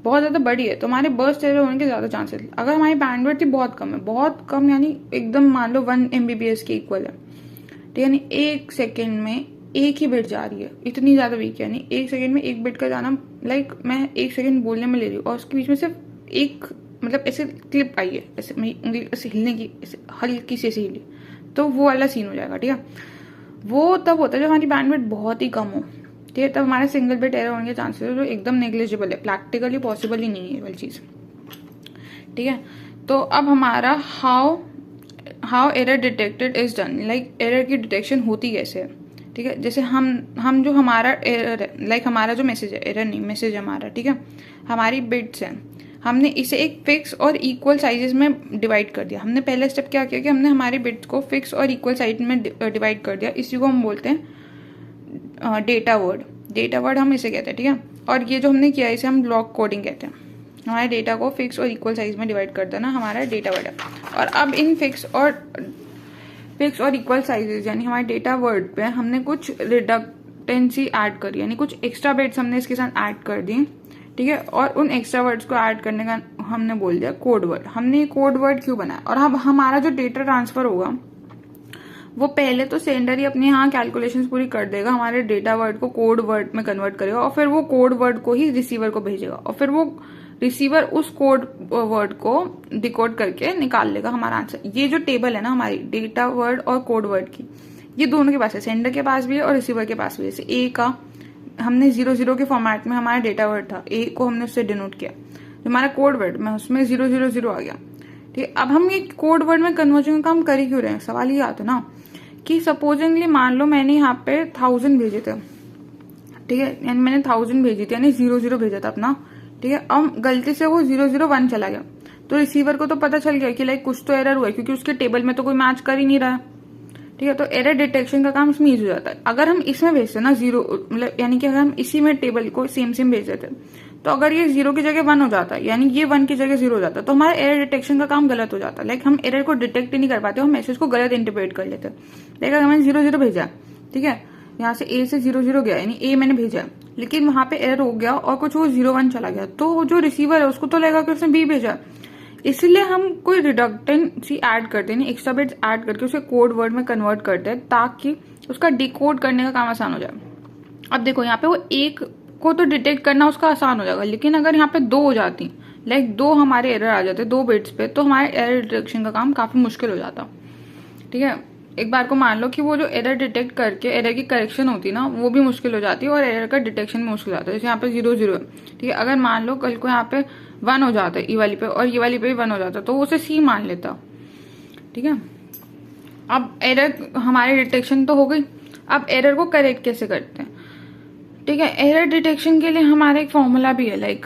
बहुत ज़्यादा बड़ी है तो हमारे बर्स्ट एरर होने के ज़्यादा चांसेस है। अगर हमारी बैंडविड्थ ही बहुत कम है, बहुत कम यानी एकदम मान लो 1 MBPS के इक्वल है, ठीक है, यानी 1 सेकेंड में एक ही बिट जा रही है, इतनी ज़्यादा वीक है, यानी 1 सेकेंड में एक बिट का जाना, लाइक मैं 1 सेकेंड बोलने में ले रही हूँ और उसके बीच में सिर्फ एक मतलब ऐसे क्लिप आई है, ऐसे मेरी उंगली ऐसे हिलने की, ऐसे हल्की सी ऐसे हिली, तो वो वाला सीन हो जाएगा, ठीक है। वो तब होता है जब हमारी बैंडविड्थ बहुत ही कम हो, ठीक है, तब हमारे सिंगल बिट एरर होने के चांसेस है जो एकदम नेग्लिजिबल है, प्रैक्टिकली पॉसिबल ही नहीं है ये वाली चीज़, ठीक है। तो अब हमारा how error detected is done, like error की डिटेक्शन होती कैसे है, ठीक है। जैसे हम जो हमारा एरर है, लाइक हमारा जो मैसेज है, एरर नहीं मैसेज हमारा, ठीक है, हमारी बिट्स हैं, हमने इसे एक फिक्स और इक्वल साइजेस में डिवाइड कर दिया। हमने पहला स्टेप क्या किया कि हमने हमारी बिट्स को फिक्स और इक्वल साइज में डिवाइड कर दिया। इसी को हम बोलते हैं डेटा वर्ड हम इसे कहते हैं, ठीक है। और ये जो हमने किया इसे हम ब्लॉक कोडिंग कहते हैं। हमारे डेटा को फिक्स और इक्वल साइज में डिवाइड कर देना हमारा डेटा वर्ड है। और अब इन फिक्स और इक्वल साइजेस यानी हमारे डेटा वर्ड पे हमने कुछ रिडक्टेंसी ऐड करी, यानी कुछ एक्स्ट्रा बिट्स हमने इसके साथ ऐड कर दी, ठीक है। और उन एक्स्ट्रा वर्ड्स को ऐड करने का हमने बोल दिया कोड वर्ड। हमने कोड वर्ड क्यों बनाया? और अब हमारा जो डेटा ट्रांसफर होगा वो पहले तो सेंडर ही अपने यहाँ कैलकुलेशंस पूरी कर देगा, हमारे डेटा वर्ड को कोड वर्ड में कन्वर्ट करेगा और फिर वो कोड वर्ड को ही रिसीवर को भेजेगा और फिर वो रिसीवर उस कोड वर्ड को डिकोड करके निकाल लेगा हमारा आंसर। ये जो टेबल है ना हमारी डेटा वर्ड और कोड वर्ड की, ये दोनों के पास है, सेंडर के पास भी है और रिसीवर के पास भी है। जैसे ए का हमने 00 के फॉर्मेट में हमारा डेटा वर्ड था, ए को हमने उससे डिनोट किया, जो हमारा कोड वर्ड में उसमें 000 आ गया, ठीक है। अब हम ये कोड वर्ड में कन्वर्जन का काम कर ही क्यों रहे हैं? सवाल ये आता ना कि सपोजिंगली मान लो मैंने यहाँ पे 1000 भेजे थे, ठीक है, यानी मैंने 1000 भेजी थी, यानी 00 भेजा था अपना, ठीक है। अब गलती से वो 001 चला गया, तो रिसीवर को तो पता चल गया कि लाइक कुछ तो एरर हुआ है, क्योंकि उसके टेबल में तो कोई मैच कर ही नहीं रहा, ठीक है। तो एरर डिटेक्शन का काम इसमें ईजी हो जाता है। अगर हम इसमें भेजते ना 0, मतलब यानी कि अगर हम इसी में टेबल को सेम भेज देते, तो अगर ये 0 की जगह 1 हो जाता है, यानी ये 1 की जगह 0 हो जाता, तो हमारा एरर डिटेक्शन का काम गलत हो जाता। लाइक हम एरर को डिटेक्ट ही नहीं कर पाते, हम मैसेज को गलत इंटरप्रेट कर लेते। लाइक अगर मैंने 00 भेजा, ठीक है, यहाँ से ए से 00 गया, यानी ए मैंने भेजा, लेकिन वहां पे एरर हो गया और कुछ वो 01 चला गया, तो जो रिसीवर है उसको तो लगेगा कि उसने बी भेजा, इसलिए हम कोई रिडक्टेंसी ऐड करते हैं, एक्स्ट्रा बिट्स ऐड करके उसे कोड वर्ड में कन्वर्ट करते हैं ताकि उसका डिकोड करने का काम आसान हो जाए। अब देखो यहाँ पे वो एक को तो डिटेक्ट करना उसका आसान हो जाएगा, लेकिन अगर यहाँ पे 2 हो जाती, लाइक 2 हमारे एरर आ जाते 2 बिट्स पे, तो हमारे एरर डिटेक्शन का काम काफी मुश्किल हो जाता, ठीक है। एक बार को मान लो कि वो जो एरर डिटेक्ट करके एरर की करेक्शन होती ना, वो भी मुश्किल हो जाती है और एरर का डिटेक्शन मुश्किल हो जाता है। जैसे यहाँ पे 00 है, ठीक है, अगर मान लो कल को यहाँ पे 1 हो जाता है ई वाली पे और ये वाली पे भी 1 हो जाता, तो वो उसे सी मान लेता, ठीक है। अब एरर हमारी डिटेक्शन तो हो गई, अब एरर को करेक्ट कैसे करते हैं, ठीक है। एरर डिटेक्शन के लिए हमारा एक फॉर्मूला भी है। लाइक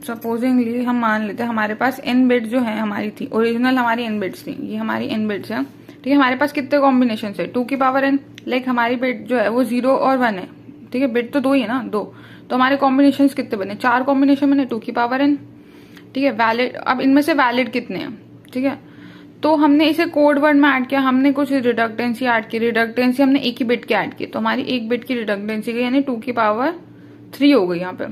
सपोजिंगली हम मान लेते हैं हमारे पास n बिट्स जो है हमारी थी, ओरिजिनल हमारी n बिट्स थी, ये हमारी n बिट्स है, ठीक है। हमारे पास कितने कॉम्बिनेशन है? 2 की पावर n। लाइक हमारी बिट जो है वो 0 और 1 है, ठीक है, बिट तो 2 ही है ना, 2, तो हमारे कॉम्बिनेशन कितने बने? 4 कॉम्बिनेशन बने, 2 की पावर n, ठीक है। वैलिड, अब इनमें से वैलिड कितने हैं, ठीक है, तो हमने इसे कोड वर्ड में ऐड किया, हमने कुछ रिडक्टेंसी ऐड की, रिडक्टेंसी हमने एक ही बिट की ऐड की, तो हमारी एक बिट की रिडक्टेंसी गई, यानी 2 की पावर 3 हो गई यहाँ पे,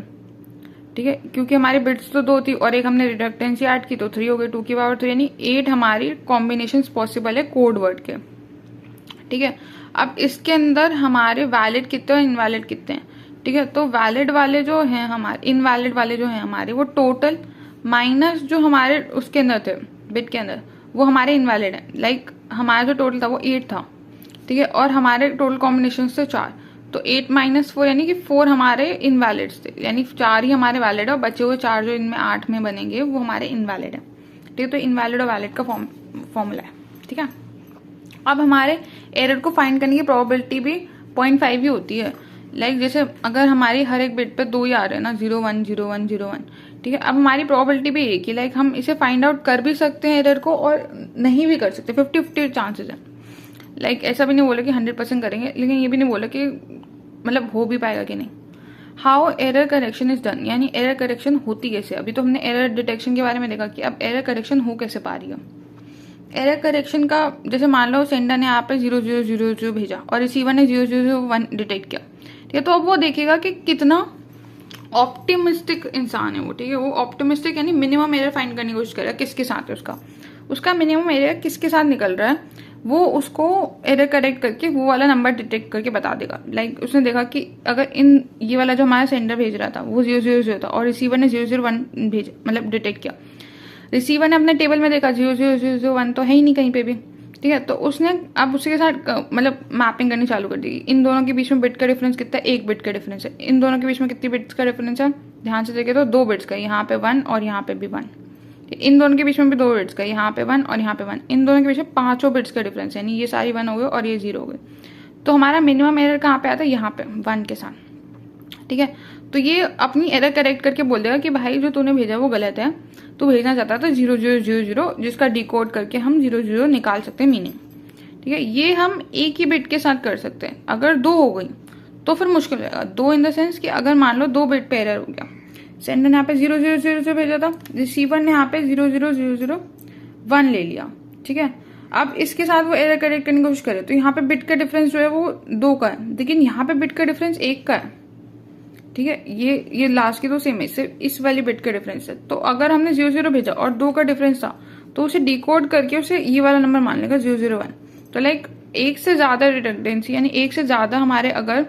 ठीक है, क्योंकि हमारी बिट्स तो 2 थी और एक हमने रिडक्टेंसी ऐड की तो 3 हो गई, 2 की पावर 3, यानी 8 हमारी कॉम्बिनेशन पॉसिबल है कोड वर्ड के, ठीक है। अब इसके अंदर हमारे वैलिड कितने और इनवैलिड कितने हैं, ठीक है। तो वैलिड वाले जो हैं हमारे, इनवैलिड वाले जो हैं हमारे, वो टोटल माइनस जो हमारे उसके अंदर थे बिट के अंदर, वो हमारे इनवैलिड है। लाइक हमारा जो टोटल था वो 8 था, ठीक है, और हमारे टोटल कॉम्बिनेशन थे 4, तो 8 - 4 यानी कि 4 हमारे इनवैलिड थे, यानी 4 ही हमारे वैलिड है और बचे हुए 4 जो इनमें 8 में बनेंगे वो हमारे इनवैलिड है, ठीक है। तो इनवैलिड और वैलिड का फॉर्मूला है, ठीक है। अब हमारे एरर को फाइंड करने की प्रोबेबिलिटी भी 0.5 ही होती है। लाइक जैसे अगर हमारी हर एक बिट पे 2 ही आ रहे हैं ना, 01 01 01, ठीक है। अब हमारी प्रोबेबिलिटी भी एक ही, लाइक हम इसे फाइंड आउट कर भी सकते हैं एरर को और नहीं भी कर सकते, 50-50 चांसेस है। लाइक ऐसा भी नहीं बोला कि 100% करेंगे, लेकिन ये भी नहीं बोला कि मतलब हो भी पाएगा कि नहीं। How error correction is done, यानी एरर करेक्शन होती कैसे। अभी तो हमने एरर डिटेक्शन के बारे में देखा कि अब एरर करेक्शन हो कैसे पा रही है। एरर करेक्शन का जैसे मान लो सेंडर ने यहाँ पे 0000 भेजा और रिसीवर ने 0001 डिटेक्ट किया, ठीक है। तो अब वो देखेगा कि कितना ऑप्टिमिस्टिक इंसान है वो, ठीक है। वो ऑप्टिमिस्टिक यानी मिनिमम एरर फाइंड करने की कोशिश करेगा किसके साथ है उसका मिनिमम एरर किसके साथ निकल रहा है, वो उसको एरर करेक्ट करके वो वाला नंबर डिटेक्ट करके बता देगा। लाइक उसने देखा कि अगर ये वाला जो हमारा सेंडर भेज रहा था वो 000 था और रिसीवर ने 001 भेज मतलब डिटेक्ट किया। रिसीवर ने अपने टेबल में देखा 0001 तो है ही नहीं कहीं पे भी, ठीक है। तो उसने अब उसके साथ मतलब मैपिंग करनी चालू कर दी। इन दोनों के बीच में बिट का डिफरेंस कितना है, 1 बिट का डिफरेंस है। इन दोनों के बीच में कितनी बिट्स का डिफरेंस है, ध्यान से देखे तो 2 बिट्स का, यहाँ पे 1 और यहाँ पे भी 1। इन दोनों के बीच में भी 2 बिट्स का, यहाँ पे 1 और यहाँ पे 1। इन दोनों के बीच में 5 बिट्स का डिफरेंस है, यानी ये सारी 1 हो गए और ये 0 हो गए। तो हमारा मिनिमम एरर कहाँ पे आता है, यहाँ पे 1 के साथ, ठीक है। तो ये अपनी एरर करेक्ट करके बोल देगा कि भाई जो तूने भेजा वो गलत है, तू भेजना चाहता था 0000, जिसका डिकोड करके हम 00 निकाल सकते हैं मीनिंग, ठीक है। ये हम एक ही बिट के साथ कर सकते हैं। अगर 2 हो गई तो फिर मुश्किल रहेगा। 2 इन द सेंस कि अगर मान लो 2 बिट पे एरर हो गया, सेंडर ने यहाँ पे 0000 भेजा था, रिसीवर ने यहाँ पे 00001 ले लिया, ठीक है। अब इसके साथ वो एरर करेक्ट करने की कोशिश करे तो यहाँ पे बिट का डिफरेंस जो है वो 2 का है, लेकिन यहाँ पे बिट का डिफरेंस 1 का है, ठीक है। ये लास्ट की तो सेम है, सिर्फ इस वाली बिट का डिफरेंस है। तो अगर हमने 00 भेजा और 2 का डिफरेंस था तो उसे डिकोड करके उसे ये वाला नंबर मान लेगा 001। तो लाइक एक से ज्यादा रिडंडेंसी, यानी एक से ज्यादा हमारे अगर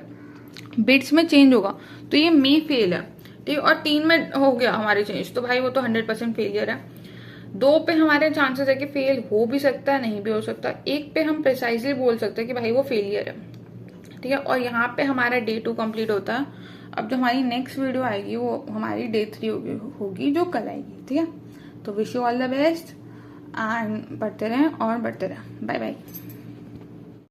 बिट्स में चेंज होगा तो ये मे फेल है, ठीक है। और 3 में हो गया हमारे चेंज तो भाई वो तो 100% फेलियर है। 2 पे हमारे चांसेस है कि फेल हो भी सकता है, नहीं भी हो सकता। 1 पे हम प्रिसाइजली बोल सकते हैं कि भाई वो फेलियर है, ठीक है। और यहाँ पे हमारा डे 2 कंप्लीट होता है। अब जो हमारी नेक्स्ट वीडियो आएगी वो हमारी डे 3 होगी जो कल आएगी, ठीक है। तो wish you all the best and बढ़ते रहें और बढ़ते रहें। Bye bye.